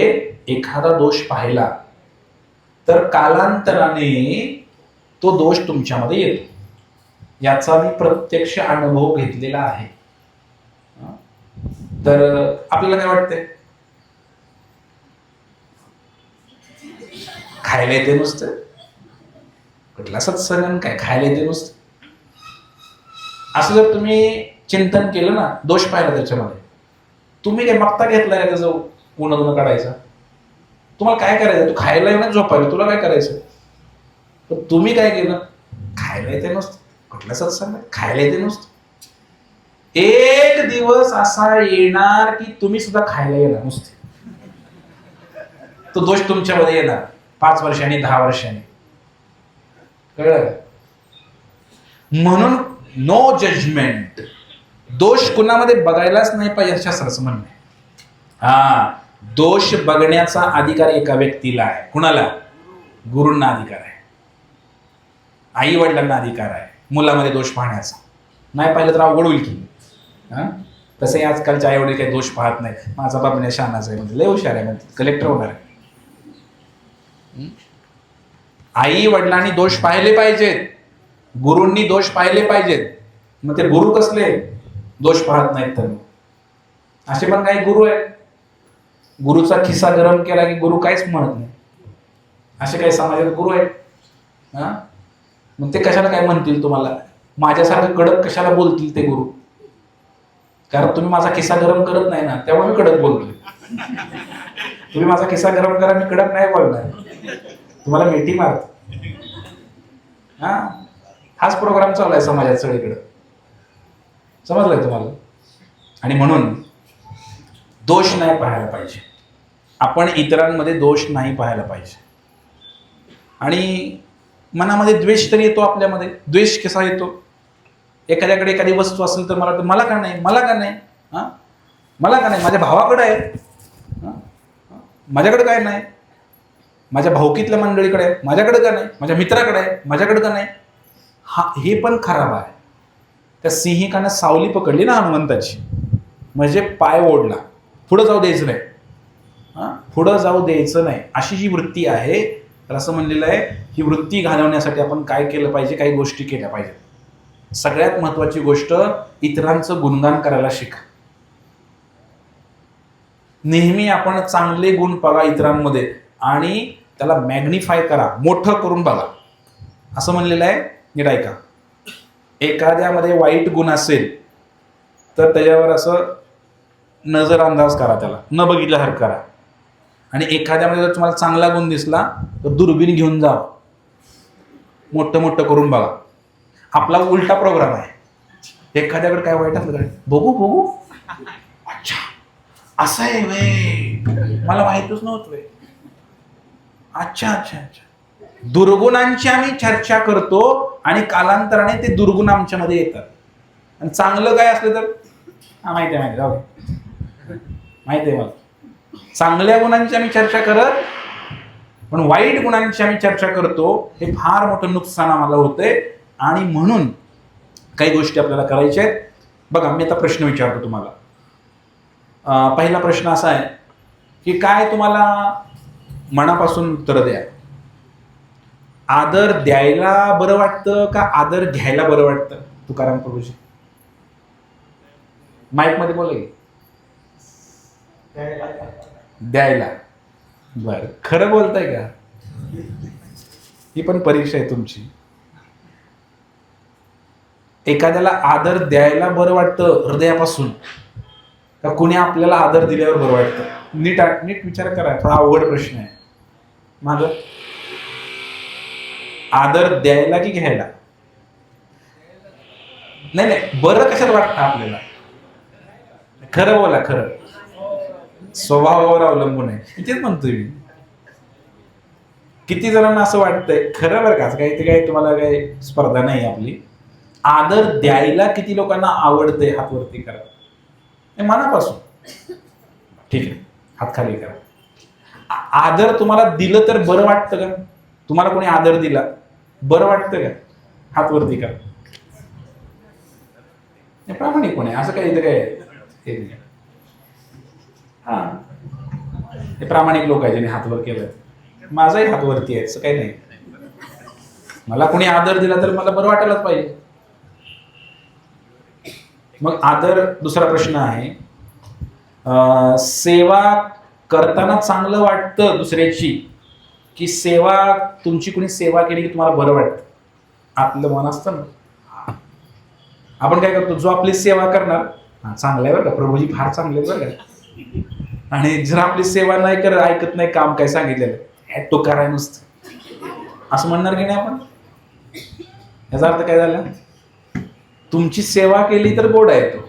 एखादा दोष पाहिला, तर कालांतराने तो दोष तुमच्यामध्ये येतो. याचा मी प्रत्यक्ष अनुभव घेतलेला आहे. तर आपल्याला काय वाटतंय? खायला येते नुसतं, कुठला सत्संग काय खायला येते नुसतं, असं जर तुम्ही चिंतन केलं ना, दोष पाहिला त्याच्यामध्ये, तुम्ही काय मागता घेतलाय त्याचं उन्हा काढायचा? तुम्हाला काय करायचं? तू खायला येणं झोपायला, तुला काय करायचं? पण तुम्ही काय केलं? खायला येते नुसतं, कुठला सत्संग खायला येते नुसतं. एक दिवस असा येणार की तुम्ही सुद्धा खायला येणार नुसते, तो दोष तुमच्यामध्ये येणार 5 वर्षांनी 10 वर्षांनी. कळलं? म्हणून नो जजमेंट. दोष कुणामध्ये बघायलाच नाही पाहिजे शास्त्राचं म्हणणं आहे. दोष बघण्याचा अधिकार एका व्यक्तीला आहे. कुणाला? गुरूंना अधिकार आहे, आई वडिलांना अधिकार आहे मुलामध्ये दोष पाहण्याचा. नाही पाहिलं तर अवघड होईल की. तसंही आजकालचे आई वडील काही दोष पाहत नाही. माझा बाबा शहाणाच आहे, म्हणजे लय हुशार आहे, म्हणजे कलेक्टर होणार आहे. आई वडिलांनी दोष पाहिले पाहिजेत, गुरूंनी दोष पाहिले पाहिजेत. मग ते गुरु कसले दोष पाहत नाहीत? तर असे पण काही गुरु आहेत, गुरुचा खिसा गरम केला की गुरु काहीच म्हणत नाही. असे काही समाजात गुरु आहेत. मग ते कशाला काय म्हणतील तुम्हाला? माझ्यासारखं कडक कशाला बोलतील ते गुरु? कारण तुम्ही माझा खिसा गरम करत नाही ना, तेव्हा मी कडक बोलतोय. तुम्ही माझा खिसा गरम करा, मी कडक नाही बोलणार, तुम्हाला मिठी मारत. हाच प्रोग्राम चालू आहे समाजात सगळीकडे. समजलंय तुम्हाला? आणि म्हणून दोष नाही पाहायला पाहिजे. आपण इतरांमध्ये दोष नाही पाहायला पाहिजे. आणि मनामध्ये द्वेष तरी येतो आपल्यामध्ये. द्वेष कसा येतो? एखाद्याकडे एखादी वस्तू असेल तर मला का नाही, मला का नाही, मला का नाही, माझ्या भावाकडे आहे, माझ्याकडे काय नाही, माझ्या भाऊकीतल्या मंडळीकडे आहे, माझ्याकडे का नाही, माझ्या मित्राकडे आहे, माझ्याकडे का नाही. हे पण खराब आहे. त्या सिंहिकानं सावली पकडली ना हनुमंताची, म्हणजे पाय ओढला, पुढं जाऊ द्यायचं नाही, पुढं जाऊ द्यायचं नाही, अशी जी वृत्ती आहे. तर असं म्हणलेलं आहे, ही वृत्ती घालवण्यासाठी आपण काय केलं पाहिजे? काही गोष्टी केल्या पाहिजेत. सगळ्यात महत्वाची गोष्ट, इतरांचं गुणगान करायला शिका. नेहमी आपण चांगले गुण बघा इतरांमध्ये आणि त्याला मॅग्निफाय करा, मोठं करून बघा. असं म्हणलेलं आहे. नीट ऐका. एखाद्यामध्ये वाईट गुण असेल तर त्याच्यावर असं नजर अंदाज करा, त्याला न बघितल्यासारखं करा. आणि एखाद्यामध्ये जर तुम्हाला चांगला गुण दिसला तर दुर्बीण घेऊन जा, मोठं मोठं करून बघा. आपला उलटा प्रोग्राम आहे. एखाद्याकडे काय वाईट असलं बघू बघू, अच्छा असं आहे वे, मला माहितच नव्हतं वे, अच्छा अच्छा अच्छा. दुर्गुणांची आम्ही चर्चा करतो आणि कालांतराने ते दुर्गुण आमच्यामध्ये येतात. आणि चांगलं काय असलं तर माहिती आहे माहिती आहे मला, चांगल्या गुणांची आम्ही चर्चा करत पण वाईट गुणांची आम्ही चर्चा करतो. हे फार मोठं नुकसान आम्हाला होतंय. आणि म्हणून काही गोष्टी आपल्याला करायच्या आहेत. बघा, मी आता प्रश्न विचारतो तुम्हाला. पहिला प्रश्न असा आहे की काय तुम्हाला मनापासून उत्तर द्या. आदर द्यायला बरं वाटतं का आदर घ्यायला बरं वाटतं? तुकाराम प्रभूजी माईक मध्ये बोला की. द्यायला. बर, खरं बोलताय का? ही पण परीक्षा आहे तुमची. एखाद्याला आदर द्यायला बरं वाटतं हृदयापासून का कुणी आपल्याला आदर दिल्यावर बरं वाटतं? नीट विचार करा, थोडा अवघड प्रश्न आहे. माझं आदर द्यायला की घ्यायला? नाही, बरं कशाला वाटतं आपल्याला? खरं बोला, खरं. स्वभावावर अवलंबून आहे, तेच म्हणतोय मी. किती जणांना असं वाटतंय खरं बरं का, काही तुम्हाला काही स्पर्धा नाही आपली. आदर द्यायला किती लोकांना आवडतंय? हात वरती करा मनापासून. ठीक आहे, हात खाली करा. आदर तुम्हाला दिलं तर बरं वाटतं का? तुम्हाला कोणी आदर दिला बरं वाटतं का? हात वरती करा. प्रामाणिक कोण आहे असं काय? इथं काय हा, हे प्रामाणिक लोक आहे ज्यांनी हातवर केलं. माझाही हात वरती आहे, असं काही नाही. मला कोणी आदर दिला तर मला बरं वाटायलाच पाहिजे. मग आदर. दुसरा प्रश्न आहे, सेवा करताना चांगलं वाटतं दुसऱ्याची की सेवा, तुमची कोणी सेवा केली की तुम्हाला बरं वाटतं? आपलं मन असतं ना, आपण काय करतो, जो आपली सेवा करणार चांगलं आहे बरं का, प्रभूजी फार चांगले बरं का, आणि जर आपली सेवा नाही करत, ऐकत नाही काम काय सांगितलेलं, तो कराय नुसतं असं म्हणणार की नाही आपण? याचा अर्थ काय झाला? तुमची सेवा केली तर गोड आहे तो.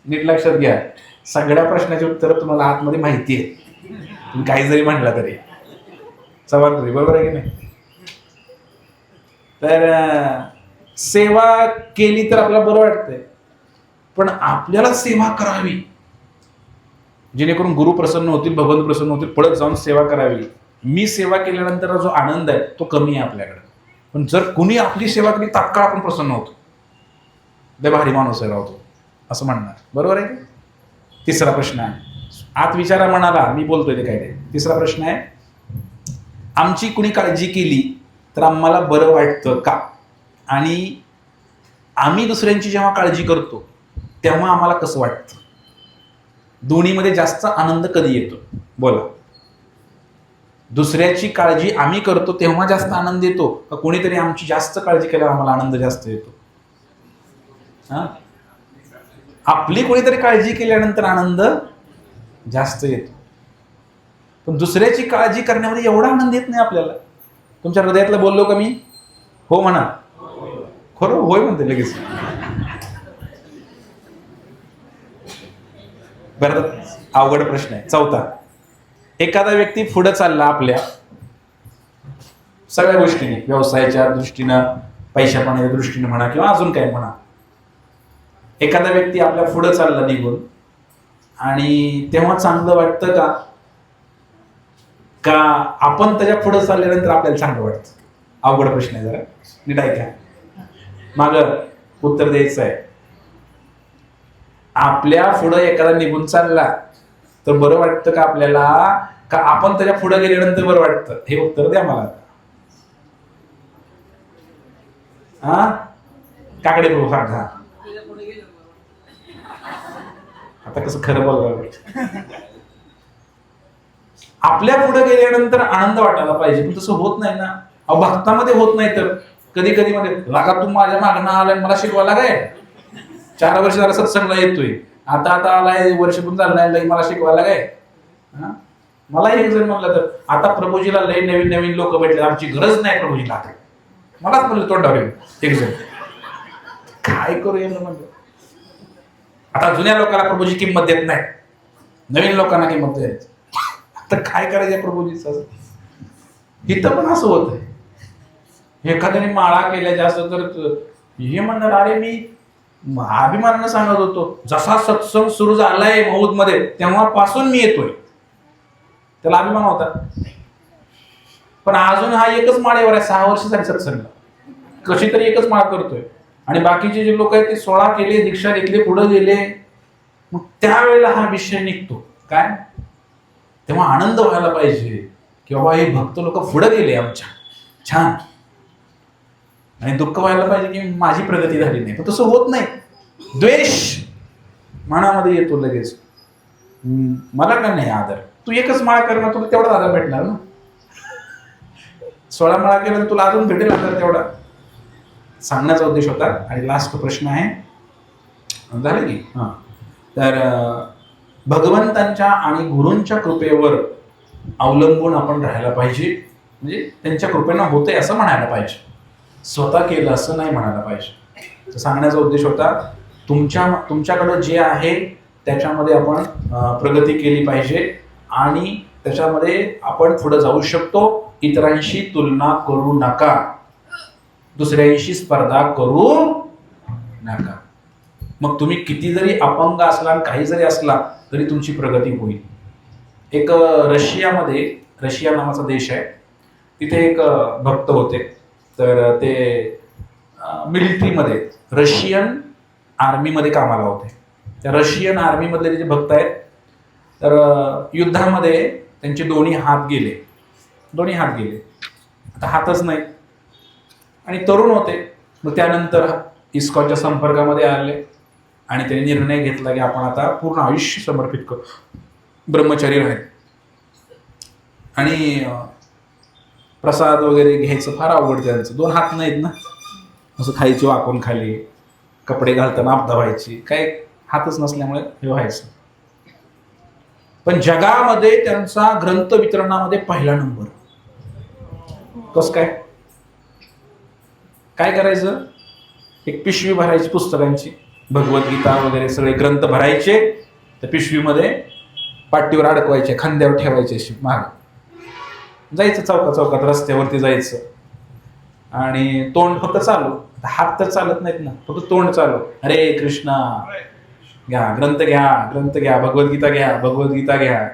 नीट लक्षात घ्या, सगळ्या प्रश्नाची उत्तर तुम्हाला आतमध्ये माहिती आहे, तुम्ही काही जरी म्हणला तरी. सवाल तरी बरोबर आहे की नाही? तर सेवा केली तर आपल्याला बरं वाटतंय, पण आपल्याला सेवा करावी जेणेकरून गुरु प्रसन्न होतील, भगवंत प्रसन्न होतील, पळत जाऊन सेवा करावी. मी सेवा केल्यानंतर जो आनंद आहे तो कमी आहे आपल्याकडे. पण जर कुणी आपली सेवा केली तात्काळ आपण प्रसन्न होतो, लय भारी माणूस आहे राहतो असं म्हणणार. बरोबर आहे? तिसरा प्रश्न आहे, आत विचारा मनाला, मी बोलतोय ते काय ते. तिसरा प्रश्न आहे, आमची कुणी काळजी केली तर आम्हाला बरं वाटतं का? आणि आम्ही दुसऱ्यांची जेव्हा काळजी करतो तेव्हा आम्हाला कसं वाटतं? दोन्हीमध्ये जास्त आनंद कधी येतो? बोला. दुसऱ्याची काळजी आम्ही करतो तेव्हा जास्त आनंद येतो का कोणीतरी आमची जास्त काळजी केल्यावर आम्हाला आनंद जास्त येतो? आपली कोणीतरी काळजी केल्यानंतर आनंद जास्त येतो, पण दुसऱ्याची काळजी करण्यामध्ये एवढा आनंद येत नाही आपल्याला. तुमच्या हृदयातलं बोललो का मी? हो म्हणा. खरं होय म्हणते लगेच. बरं, अवघड प्रश्न आहे. चौथा, एखादा व्यक्ती पुढे चालला आपल्या सगळ्या गोष्टीने, व्यवसायाच्या दृष्टीनं, पैशा पाण्याच्या दृष्टीने म्हणा किंवा अजून काय म्हणा, एखादा व्यक्ती आपल्या पुढे चालला निघून, आणि तेव्हा चांगलं वाटतं का? का आपण त्याच्या पुढे चालल्यानंतर आपल्याला चांगलं वाटतं? अवघड प्रश्न आहे, जरा नीट ऐका, माग उत्तर द्यायचं आहे. आपल्या पुढे एखादा निघून चालला तर बरं वाटतं का आपल्याला, का आपण त्याच्या पुढे गेल्यानंतर बरं वाटतं? हे उत्तर द्या मला. काकडे प्रभू सांगा आता कसं खरं बोललं. आपल्या पुढे गेल्यानंतर आनंद वाटायला पाहिजे, पण तसं होत नाही ना. भक्तामध्ये होत नाही. तर कधी कधी मध्ये लागा तू माझ्या मागणं आलाय मला शिकवायला काय, 4 वर्ष झालं सत्संगला येतोय, आता आता आलाय, वर्ष पण झालं नाही, लई मला शिकवायला काय. हा? मला एक जण म्हणलं तर आता प्रभूजीला लई नवीन नवीन लोक भेटले, आमची गरज नाही प्रभूजीला आता. मलाच म्हणलं तोंडावर एक जण. काय करू यांना म्हणलं. आता जुन्या लोकांना प्रभूजी किंमत देत नाही, नवीन लोकांना किंमत द्यायची. आता काय करायचं प्रभूजीचं. इथं पण असं होतंय. एखाद्याने माळा केल्या जास्त तर हे म्हणणार, अरे मी अभिमानानं सांगत होतो, जसा सत्संग सुरू झालाय मौद मध्ये तेव्हापासून मी येतोय, त्याला अभिमान होता. पण अजून हा एकच माळेवर आहे, 6 वर्ष झाली सत्संगला, कशी तरी एकच माळ करतोय. आणि बाकीचे जे लोक आहेत ते 16 केले, दीक्षा घेतले, पुढे गेले. मग त्यावेळेला हा विषय निघतो काय, तेव्हा आनंद व्हायला पाहिजे की बाबा हे भक्त लोक पुढे गेले आमच्या, छान. आणि दुःख व्हायला पाहिजे की माझी प्रगती झाली नाही. पण तसं होत नाही. द्वेष मनामध्ये येतो लगेच. मला का नाही आदर, तू एकच माळ कर ना, तुला तेवढा आदर भेटणार ना. 16 माळा केला तर तुला अजून भेटेल आदर तेवढा. सांगण्याचा उद्देश होता. आणि लास्ट प्रश्न आहे, झालं की तर भगवंतांच्या आणि गुरूंच्या कृपेवर अवलंबून आपण राहायला पाहिजे. म्हणजे त्यांच्या कृपेनं होतंय असं म्हणायला पाहिजे, स्वतः केलं असं नाही म्हणायला पाहिजे. तर सांगण्याचा उद्देश होता, तुमच्याकडं जे आहे त्याच्यामध्ये आपण प्रगती केली पाहिजे आणि त्याच्यामध्ये आपण पुढे जाऊ शकतो. इतरांशी तुलना करू नका, दुसऱ्यांशी स्पर्धा करू नका. मग तुम्ही किती जरी अपंग असला, काही जरी असला तरी तुमची प्रगती होईल. एक रशिया नावाचा देश आहे, तिथे एक भक्त होते. तर ते मिलिटरीमध्ये रशियन आर्मीमध्ये कामाला होते. त्या रशियन आर्मीमधले जे भक्त आहेत, तर युद्धामध्ये त्यांचे दोन्ही हात गेले. आता हातच नाही आणि तरुण होते. मग त्यानंतर इस्कॉनच्या संपर्कामध्ये आले आणि त्यांनी निर्णय घेतला की आपण आता पूर्ण आयुष्य समर्पित करू, ब्रह्मचारी राहील. आणि प्रसाद वगैरे घ्यायचं फार अवघड त्यांचं, 2 हात नाहीत ना, असं खायची वाकून खाली, कपडे घालताना आपदा व्हायची, काय हातच नसल्यामुळे हे व्हायचं. पण जगामध्ये त्यांचा ग्रंथ वितरणामध्ये पहिला नंबर. कसं काय करायचं, एक पिशवी भरायची पुस्तकांची, भगवद्गीता वगैरे सगळे ग्रंथ भरायचे, त्या पिशवीमध्ये पाठीवर अडकवायचे, खांद्यावर ठेवायचे, अशी माग जायचं, चौकात रस्त्यावरती जायचं. आणि तोंड फक्त चालू, हात तर चालत नाहीत ना, फक्त तोंड चालू. हरे कृष्णा घ्या, ग्रंथ घ्या, भगवद्गीता घ्या.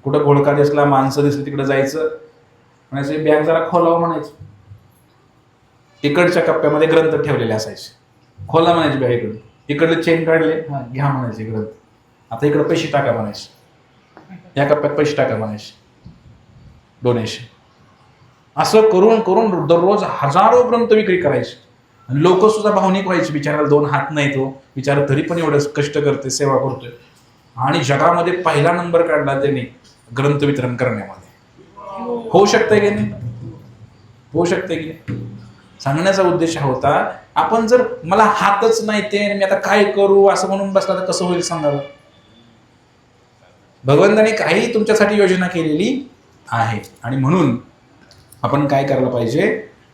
कुठं घोळका दिसला, माणसं दिसली, तिकडे जायचं, म्हणायचं बॅग जरा खोलावं म्हणायचं. इकडच्या कप्प्यामध्ये ग्रंथ ठेवलेले असायचे, खोला म्हणायची बॅग. इकडले चेन काढले, हा घ्या म्हणायचे ग्रंथ. आता इकडे पैसे टाका म्हणायचे, या कप्प्यात पैसे टाका म्हणायचे, डोनेशन. असं करून करून दररोज हजारो ग्रंथ विक्री करायचे. लोक सुद्धा भावनिक व्हायचे, बिचाराला 2 हात नाही, तो बिचारा तरी पण एवढं कष्ट करते, सेवा करतोय. आणि जगामध्ये पहिला नंबर काढला त्यांनी ग्रंथ वितरण करण्यामध्ये. होऊ शकतंय की नाही, होऊ शकतंय की नाही. सांगण्याचा उद्देश हा होता, आपण जर मला हातच नाही ते, मी आता काय करू असं म्हणून बसला तर कसं होईल सांगावं. भगवंताने काही तुमच्यासाठी योजना केलेली आहे. आणि म्हणून आपण काय करायला पाहिजे,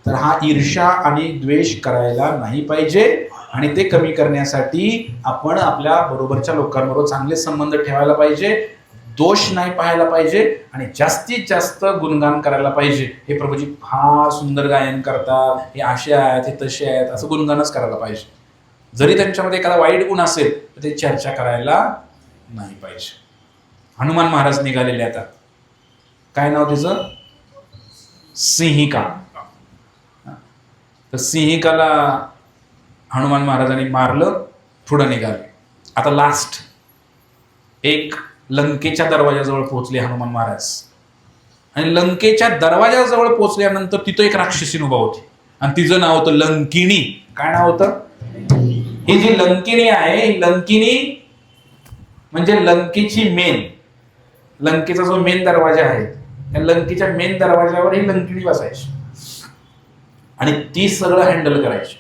तर हा ईर्ष्या आणि द्वेष करायला नाही पाहिजे. आणि ते कमी करण्यासाठी आपण आपल्या बरोबरच्या लोकांबरोबर चांगले संबंध ठेवायला पाहिजे, दोष नाही पाहायला पाहिजे आणि जास्तीत जास्त गुणगान करायला पाहिजे. हे प्रभूजी फार सुंदर गायन करतात, हे असे आहेत, हे तसे आहेत, असं गुणगानच करायला पाहिजे. जरी त्यांच्यामध्ये एखादा वाईट गुण असेल तर ते चर्चा करायला नाही पाहिजे. हनुमान महाराज निघालेले आता, काय नाव तिचं, सिंहिका. तर सिंहिकाला हनुमान महाराजांनी मारलं, पुढं निघाले. आता लास्ट एक लंकेच्या दरवाजाजवळ पोहोचले हनुमान महाराज. आणि लंकेच्या दरवाजाजवळ पोहोचल्यानंतर तिथं एक राक्षसीन उभा होती आणि तिचं नाव होतं लंकिणी. काय नाव होतं, ही जी लंकिणी आहे, ही लंकिणी म्हणजे लंकेची मेन, लंकेचा जो मेन दरवाजा आहे, त्या लंकेच्या मेन दरवाजावर ही लंकिणी बसायची आणि ती सगळं हँडल करायची.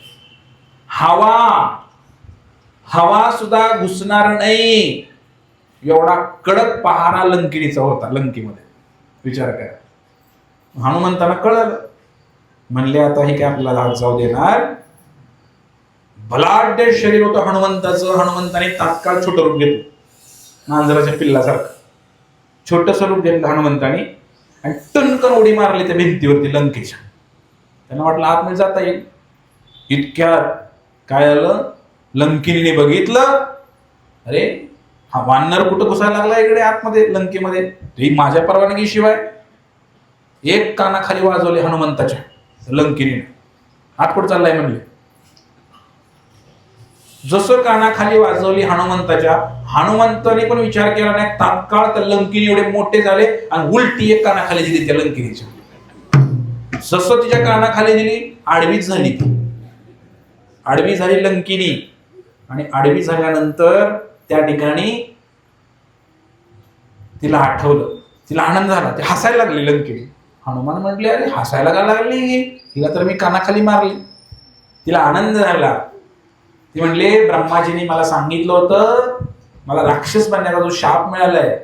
हवा सुद्धा घुसणार नाही एवढा कडक पहारा लंकिनीचा होता. लंकेमध्ये विचार करा. हनुमंताला कळलं, म्हणले आता हे काय आपल्याला हात जाऊ देणार. बलाढ्य शरीर होतं हनुमंताचं. हनुमंताने तात्काळ छोटं रूप घेतलं, मांजराच्या पिल्लासारखं छोटस रूप घेतलं हनुमंताने आणि टणकन उडी मारली त्या भिंतीवरती लंकेच्या. त्यांना वाटलं आतमध्ये जाता येईल. इतक्यात काय आलं, लंकिनीने बघितलं, अरे हा वानर कुठं घुसायला लागला इकडे आतमध्ये लंकेमध्ये. ही माझ्या परवानगीशिवाय. एक कानाखाली वाजवले हनुमंताच्या लंकिनीने. आत कुठं चाललाय म्हणले. जसं कानाखाली वाजवली हनुमंताच्या, हनुमंताने पण विचार केला नाही. तात्काळ त्या लंकिनी एवढे मोठे झाले आणि उलटी एक कानाखाली दिली त्या लंकिनीच्या. जसं तिच्या कानाखाली दिली, आडवीच झाली ती. आडवी झाली लंकिनी. आणि आडवी झाल्यानंतर त्या ठिकाणी तिला आठवलं, तिला आनंद झाला. ते हसायला लागली लंकिनी. हनुमान म्हटले, अरे हसायला का लागली, हिला तर मी कानाखाली मारली. तिला आनंद झाला. ती म्हणले, ब्रह्माजींनी मला सांगितलं होतं, मला राक्षस बनण्याचा जो शाप मिळालाय,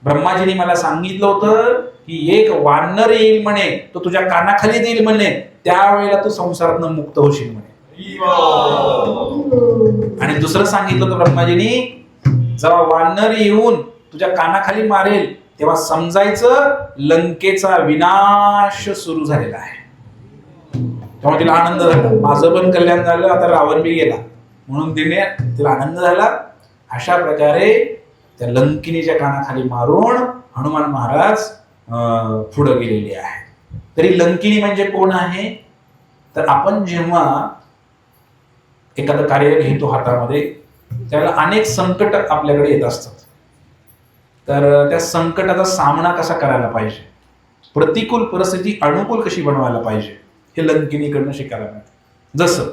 ब्रह्माजींनी मला सांगितलं होतं की एक वानर येईल म्हणे, तो तुझ्या कानाखाली देईल म्हणे, त्यावेळेला तू संसारातून मुक्त होशील म्हणे. आणि दुसरं सांगितलं होतं ब्रह्माजींनी, जेव्हा वानर येऊन तुझ्या कानाखाली मारेल तेव्हा समजायचं लंकेचा विनाश सुरू झालेला आहे. तेव्हा तिला आनंद झाला, माझं पण कल्याण झालं, आता रावण बी गेला म्हणून तिला आनंद झाला. अशा प्रकारे त्या लंकिनीच्या कानाखाली मारून हनुमान महाराज पुढे गेलेले आहे. तरी लंकिनी म्हणजे कोण आहे, तर आपण जेव्हा एखादं कार्य घेतो हातामध्ये, त्याला अनेक संकट आपल्याकडे येत असतात. तर त्या संकटाचा सामना कसा करायला पाहिजे, प्रतिकूल परिस्थिती अनुकूल कशी बनवायला पाहिजे, हे लंकिनीकडनं शिकायला मिळतं. जसं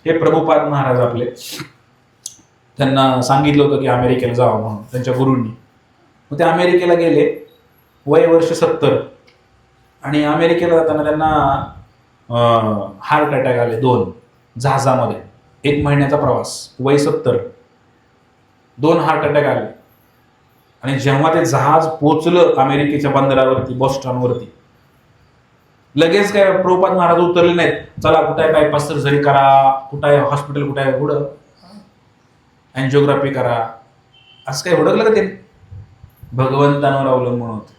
हे प्रभुपाद महाराज आपले, त्यांना सांगितलं होतं की अमेरिकेला जावं म्हणून त्यांच्या गुरूंनी. मग ते अमेरिकेला गेले, वय वर्ष 70. आणि अमेरिकेला जाताना त्यांना हार्ट अटॅक आले 2 जहाजामध्ये. 1 महिन्याचा प्रवास, वय 70, 2 हार्ट अटॅक आले. आणि जेव्हा ते जहाज पोचलं अमेरिकेच्या बंदरावरती, बॉस्टनवरती, लगेच काय प्रभुपाद महाराज उतरले नाहीत, चला कुठे आहे बायपास सर्जरी करा, कुठं आहे हॉस्पिटल, कुठं आहे हुडं अँजिओग्राफी करा, असं काय हुडकलं का ते. भगवंतांवर अवलंबून होते.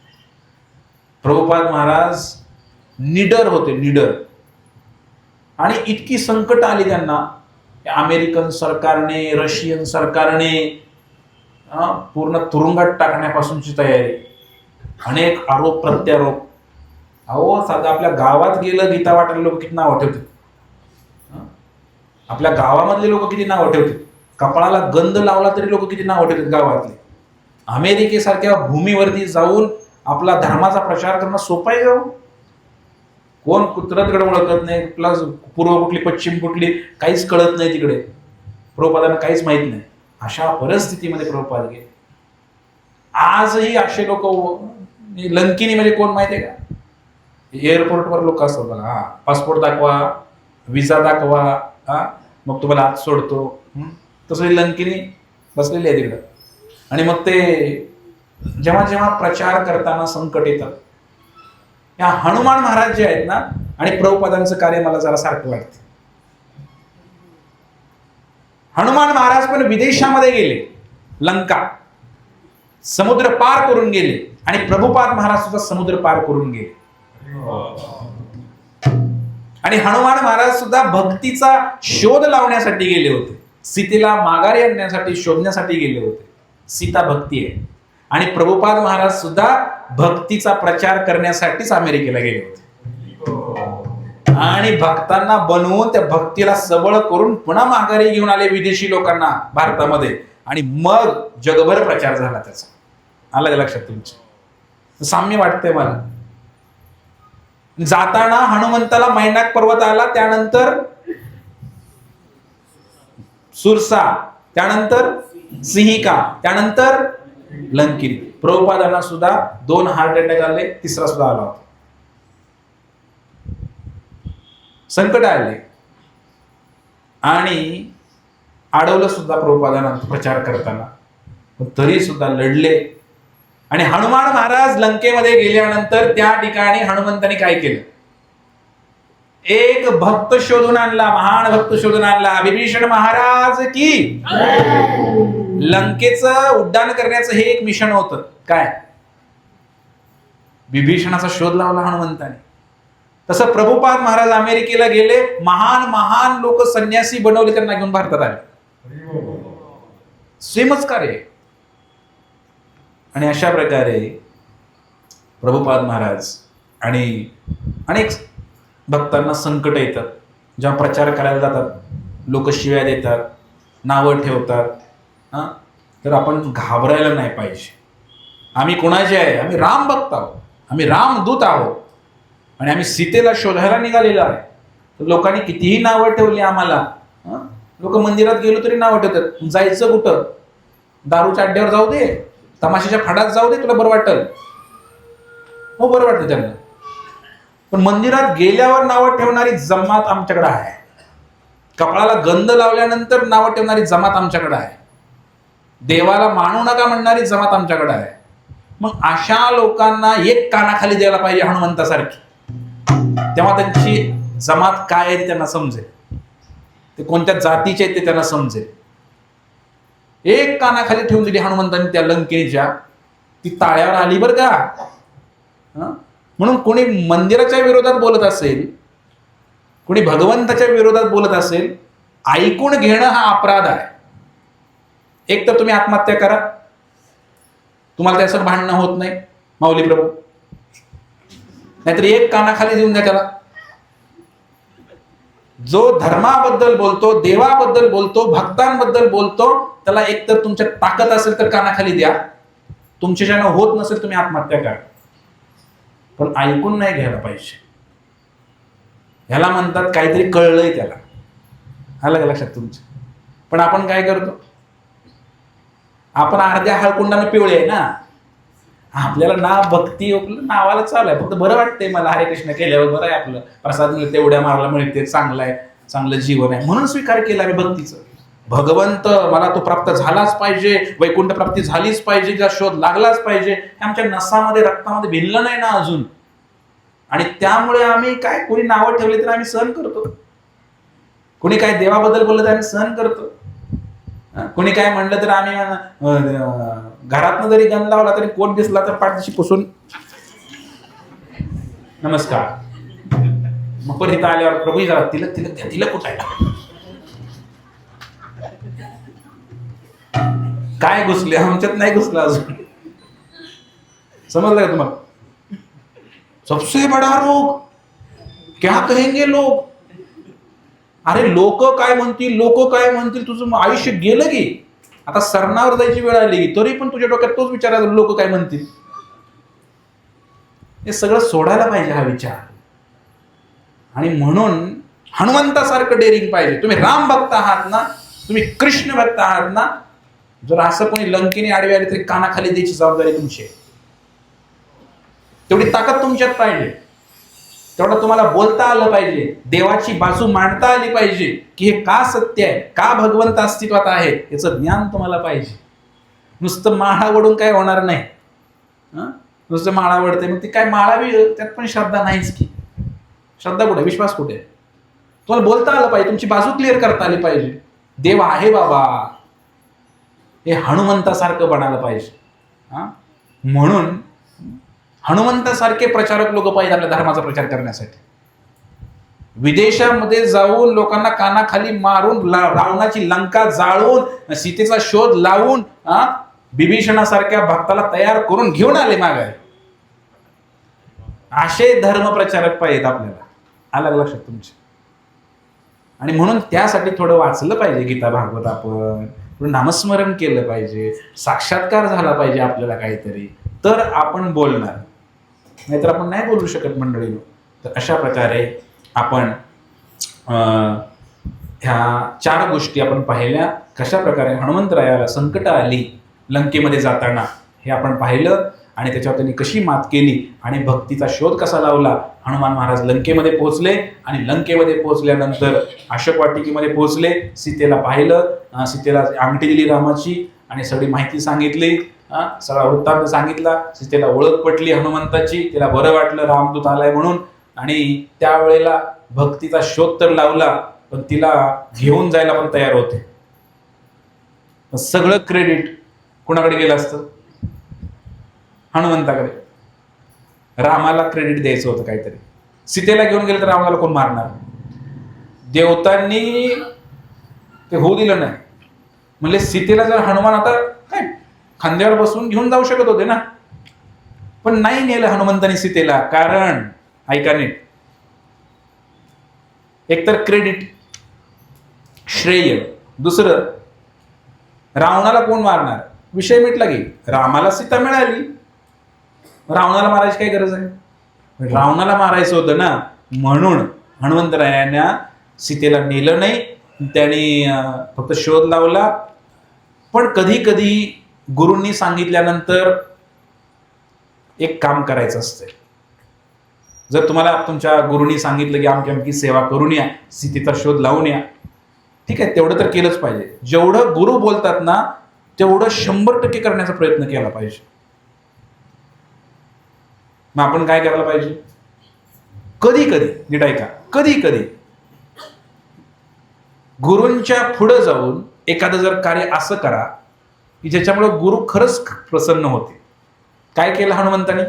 प्रभुपाद महाराज निडर होते, निडर. आणि इतकी संकट आली त्यांना, अमेरिकन सरकारने, रशियन सरकारने पूर्ण तुरुंगात टाकण्यापासूनची तयारी, अनेक आरोप प्रत्यारोप. अहो साधा आपल्या गावात गेलं गीता वाटायला लोक किती नावं ठेवतात, आपल्या गावामधले लोक किती नावं ठेवतात, कपाळाला गंध लावला तरी लोक किती नावं ठेवतात गावातले. अमेरिकेसारख्या भूमीवरती जाऊन आपला धर्माचा प्रचार करणं सोपं आहे का? कोण कुत्रतकडे ओळखत नाही, प्लस पूर्व कुठली पश्चिम कुठली काहीच कळत नाही तिकडे, प्रभुपादांना काहीच माहित नाही. अशा परिस्थितीमध्ये प्रभुपाद गेले. आजही असे लोक, लंकिनी म्हणजे कोण माहिती आहे का, एअरपोर्टवर लोक असतात बघा, हा पासपोर्ट दाखवा, विजा दाखवा, हा मग तुम्हाला आत सोडतो, तसं लंकिनी बसलेली आहे तिकडं. आणि मग ते जेव्हा जेव्हा प्रचार करताना संकट येतात, या हनुमान महाराज जे आहेत ना, आणि प्रभुपादांचं कार्य मला जरा सारखं वाटतं. हनुमान महाराज पण विदेशामध्ये गेले, लंका समुद्र पार करून गेले, आणि प्रभुपाद महाराज सुद्धा समुद्र पार करून गेले. आणि हनुमान महाराज सुद्धा भक्तीचा शोध लावण्यासाठी गेले होते, सीतेला माघारी आणण्यासाठी शोधण्यासाठी गेले होते. सीता भक्ती आहे. आणि प्रभुपाद महाराज सुद्धा भक्तीचा प्रचार करण्यासाठीच अमेरिकेला गेले होते. आणि भक्तांना बनवून त्या भक्तीला सबळ करून पुन्हा माघारी घेऊन आले विदेशी लोकांना भारतामध्ये, आणि मग जगभर प्रचार झाला त्याचा. आलं का लक्षात तुमच्या? साम्य वाटतंय मला. जाताना हनुमंताला मैनाक पर्वत आला, त्यानंतर सुरसा, त्यानंतर सिंहिका, त्यानंतर लंकिनी. प्रभुपादांना सुद्धा 2 हार्ट अटॅक आले, 3रा सुद्धा आला होता. संकट आले. आणि अडवलं सुद्धा प्रभुपादांना प्रचार करताना, पण तरी सुद्धा लढले. आणि हनुमान महाराज लंकेमध्ये गेल्यानंतर त्या ठिकाणी हनुमंतांनी काय केलं? एक भक्त शोधून आणला, महान भक्त शोधून आणला. विभीषण महाराज की. लंकेचं उड्डाण करण्याचं हे एक मिशन होतं. काय? विभीषणाचा शोध लावला हनुमंताने. तसं प्रभुपाद महाराज अमेरिकेला गेले, महान महान लोक संन्यासी बनवले, त्यांना घेऊन भारतात आले. सेमच कार्य. आणि अशा प्रकारे प्रभुपाद महाराज आणि अनेक भक्तांना संकट येतात. जेव्हा प्रचार करायला जातात, लोक शिव्या देतात, नावं ठेवतात, तर आपण घाबरायला नाही पाहिजे. आम्ही कोणाचे आहे? आम्ही राम भक्त आहोत, आम्ही रामदूत आहोत, आणि आम्ही सीतेला शोधायला निघालेलो आहे. तर लोकांनी कितीही नावं ठेवली आम्हाला, लोक मंदिरात गेलो तरी नावं ठेवतात. जायचं कुठं? दारूच्या अड्ड्यावर जाऊ दे, तमाशाच्या फाडात जाऊ दे, तुला बरं वाटेल. हो, बरं वाटतं त्यांना. पण मंदिरात गेल्यावर नावं ठेवणारी जमात आमच्याकडे आहे. कपाळाला गंध लावल्यानंतर नावं ठेवणारी जमात आमच्याकडे आहे. देवाला मानू नका म्हणणारी जमात आमच्याकडे आहे. मग अशा लोकांना एक कानाखाली द्यायला पाहिजे हनुमंतासारखी. तेव्हा त्यांची जमात काय आहे ते त्यांना समजेल, ते कोणत्या जातीचे आहेत ते त्यांना समजेल. एक कानाखाली ठेवून दिली हनुमंतांनी त्या लंकेच्या, ती ताळ्यावर आली बरं का. म्हणून कोणी मंदिराच्या विरोधात बोलत असेल, कोणी भगवंताच्या विरोधात बोलत असेल, ऐकून घेणं हा अपराध आहे. एक तर तुम्ही आत्महत्या करा, तुम्हाला त्याचं भांडणं होत नाही माऊली प्रभू, नाहीतर एक कानाखाली देऊन द्या त्याला. जो धर्माबद्दल बोलतो, देवाबद्दल बोलतो, भक्तांबद्दल बोलतो, त्याला एकतर तुमच्या ताकद असेल तर कानाखाली द्या, तुमच्याच्यानं होत नसेल तुम्ही आत्महत्या करा. पण ऐकून नाही घ्यायला पाहिजे. ह्याला म्हणतात काहीतरी कळलंय त्याला. आलं का लक्षात तुमच्या? पण आपण काय करतो? आपण अर्ध्या हळकुंडाने पिवळे आहे ना. आपल्याला ना भक्ती नावाला चालू आहे, फक्त बरं वाटतंय मला हरे कृष्ण केल्यावर, बरं आहे आपलं, प्रसाद मिळते, उड्या मारायला मिळते, चांगलं आहे, चांगलं जीवन आहे, म्हणून स्वीकार केला मी भक्तीचं. भगवंत मला तो प्राप्त झालाच पाहिजे, वैकुंठ प्राप्ती झालीच पाहिजे, तिचा शोध लागलाच पाहिजे, हे आमच्या नसामध्ये रक्तामध्ये भिनलं नाही ना अजून. आणि त्यामुळे आम्ही काय, कोणी नावं ठेवली तर आम्ही सहन करतो, कोणी काय देवाबद्दल बोललं तर आम्ही सहन करतो, कोणी काय म्हणलं तर आम्ही घरातनं जरी गंध लावला तरी कोण दिसला तर पाठीशी पुसून नमस्कार. मग पण इथं आल्यावर प्रभू जरा तिलक तिलक द्या, तिलक कुठायला काय घुसले, आमच्यात नाही घुसलं अजून. समजलं का तुम्हाला? सबसे बडा रोग क्या कहेंगे लोग. अरे लोक काय म्हणतील, लोक काय म्हणतील, तुझं आयुष्य गेलं की आता सरणावर जायची वेळ आली तरी पण तुझ्या डोक्यात तोच विचार आहे, लोक काय म्हणतील. हे सगळं सोडायला पाहिजे हा विचार. आणि म्हणून हनुमंतासारखं डेअरिंग पाहिजे. तुम्ही राम भक्त आहात ना, तुम्ही कृष्ण भक्त आहात ना, जर असं कोणी लंकेने आडवी आली तरी कानाखाली द्यायची जबाबदारी तुमची आहे. तेवढी ताकद तुमच्यात पाहिजे, तेवढं तुम्हाला बोलता आलं पाहिजे, देवाची बाजू मांडता आली पाहिजे की हे का सत्य आहे, का भगवंत अस्तित्वात आहे, याचं ज्ञान तुम्हाला पाहिजे. नुसतं माळा वडून काय होणार नाही. नुसतं माळा वडते मग ती काय माळा बी, त्यात पण श्रद्धा नाहीच की. श्रद्धा कुठे, विश्वास कुठे? तुम्हाला बोलता आलं पाहिजे, तुमची बाजू क्लिअर करता आली पाहिजे. देव आहे बाबा, हे हनुमंतासारखं बनायला पाहिजे. म्हणून हनुमंतासारखे प्रचारक लोक पाहिजे आपल्या धर्माचा प्रचार करण्यासाठी. विदेशामध्ये जाऊन लोकांना कानाखाली मारून, रावणाची लंका जाळून, सीतेचा शोध लावून, विभीषणासारख्या भक्ताला तयार करून घेऊन आले मागे. असे धर्म प्रचारक पाहिजेत आपल्याला. आलं लक्षात तुमच्या? आणि म्हणून त्यासाठी थोडं वाचलं पाहिजे गीता भागवत, आपण थोडं नामस्मरण केलं पाहिजे, साक्षात्कार झाला पाहिजे आपल्याला काहीतरी, तर आपण बोलणार, नाहीतर आपण नाही बोलू शकत मंडळीनो. तर अशा प्रकारे आपण ह्या 4 गोष्टी आपण पाहिल्या. कशा प्रकारे हनुमंतरायाला संकट आली लंकेमध्ये जाताना हे आपण पाहिलं, आणि त्याच्यावर त्यांनी कशी मात केली आणि भक्तीचा शोध कसा लावला हनुमान महाराज लंकेमध्ये पोहोचले आणि लंकेमध्ये पोहोचल्यानंतर अशोक वाटिकेमध्ये पोहोचले. सीतेला पाहिलं, सीतेला अंगठी दिली रामाची आणि सगळी माहिती सांगितली, सगळा वृत्तांत सांगितला. सीतेला ओळख पटली हनुमंताची, तिला बरं वाटलं रामदूत आलाय म्हणून. आणि त्यावेळेला भक्तीचा शोध तर लावला, पण तिला घेऊन जायला पण तयार होते. सगळं क्रेडिट कुणाकडे गेलं असतं? हनुमंताकडे. रामाला क्रेडिट द्यायचं होतं काहीतरी. सीतेला घेऊन गेलं तर रामाला कोण मारणार? देवतांनी ते होऊ दिलं नाही. म्हणजे सीतेला जर हनुमान आता काय खांद्यावर बसून घेऊन जाऊ शकत होते ना, पण नाही नेलं हनुमंतानी सीतेला. कारण ऐका नीट, एकतर क्रेडिट, श्रेय, दुसरं रावणाला कोण मारणार? विषय मिटला की रामाला सीता मिळाली, रावणाला मारायची काय गरज आहे? रावणाला मारायचं होतं ना, म्हणून हनुमंतरायांना सीतेला नेलं नाही, त्यांनी फक्त शोध लावला. पण कधी कधी गुरूंनी सांगितल्यानंतर एक काम करायचं असते. जर तुम्हाला तुमच्या गुरूंनी सांगितलं की आमची आमची सेवा करून या, सीतेचा शोध लावून या, ठीक आहे, तेवढं तर केलंच पाहिजे. जेवढं गुरु बोलतात ना तेवढं 100% करण्याचा प्रयत्न केला पाहिजे. मग आपण काय करायला पाहिजे? कधी कधी, नीट ऐका, कधी कधी गुरूंच्या पुढे जाऊन एखादं जर कार्य असं करा की ज्याच्यामुळे गुरु खरंच प्रसन्न होते. काय केलं हनुमंतानी?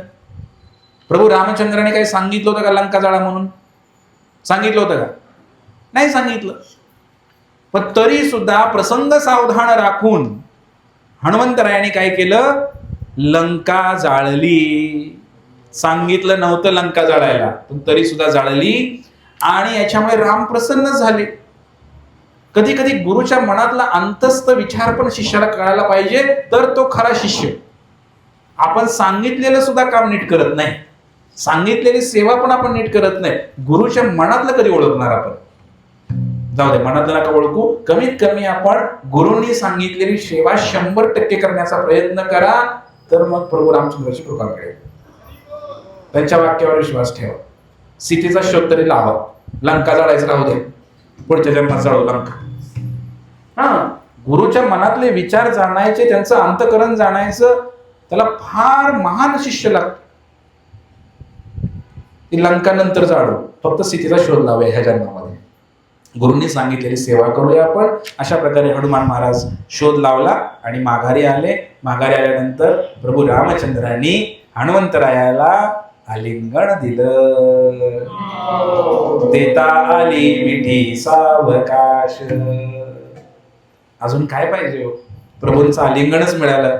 प्रभू रामचंद्राने काही सांगितलं होतं का लंका जाळा म्हणून? सांगितलं होतं का? नाही सांगितलं. पण तरी सुद्धा प्रसंग सावधान राखून हनुमंतरायाने काय केलं? लंका जाळली. सांगितलं नव्हतं लंका जाळायला, पण तरी सुद्धा जाळली आणि याच्यामुळे राम प्रसन्न झाले. कधी कधी गुरुच्या मनातला अंतस्थ विचार पण शिष्याला कळायला पाहिजे, तर तो खरा शिष्य. आपण सांगितलेलं सुद्धा काम नीट करत नाही, सांगितलेली सेवा पण आपण नीट करत नाही, गुरुच्या मनातलं कधी ओळखणार आपण? जाऊ दे, मनातलं नका ओळखू. कमीत कमी आपण गुरूंनी सांगितलेली सेवा 100% करण्याचा प्रयत्न करा, तर मग प्रभू रामचंद्राची कृपा मिळेल. त्यांच्या वाक्यावर विश्वास ठेवा. सीतेचा शोध तरी लावा. लंका जाळायचं राहू दे, पुढच्या जन्मात जाळू लंका. गुरुच्या मनातले विचार जाणायचे, त्यांचं अंतकरण जाणायचं, त्याला फार महान शिष्य लागतो. ती लंका नंतर जाळू, फक्त सीतेचा शोध लावूया ह्या जन्मामध्ये. गुरूंनी सांगितलेली सेवा करूया आपण. अशा प्रकारे हनुमान महाराज शोध लावला आणि माघारी आले. माघारी आल्यानंतर प्रभू रामचंद्रांनी हनुमंतरायाला आलिंगन दिलं. देता आली मिठी सावकाश. अजून काय पाहिजे? प्रभूंचं आलिंगनच मिळालं.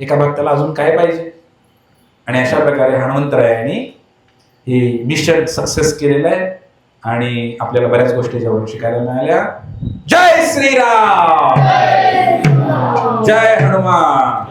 एका भक्ताला अजून काय पाहिजे? आणि अशा प्रकारे हनुमंतरायांनी हे मिशन सक्सेस केलेलं आहे आणि आपल्याला बऱ्याच गोष्टी जेवढून शिकायला मिळाल्या. जय श्रीराम, जय हनुमान.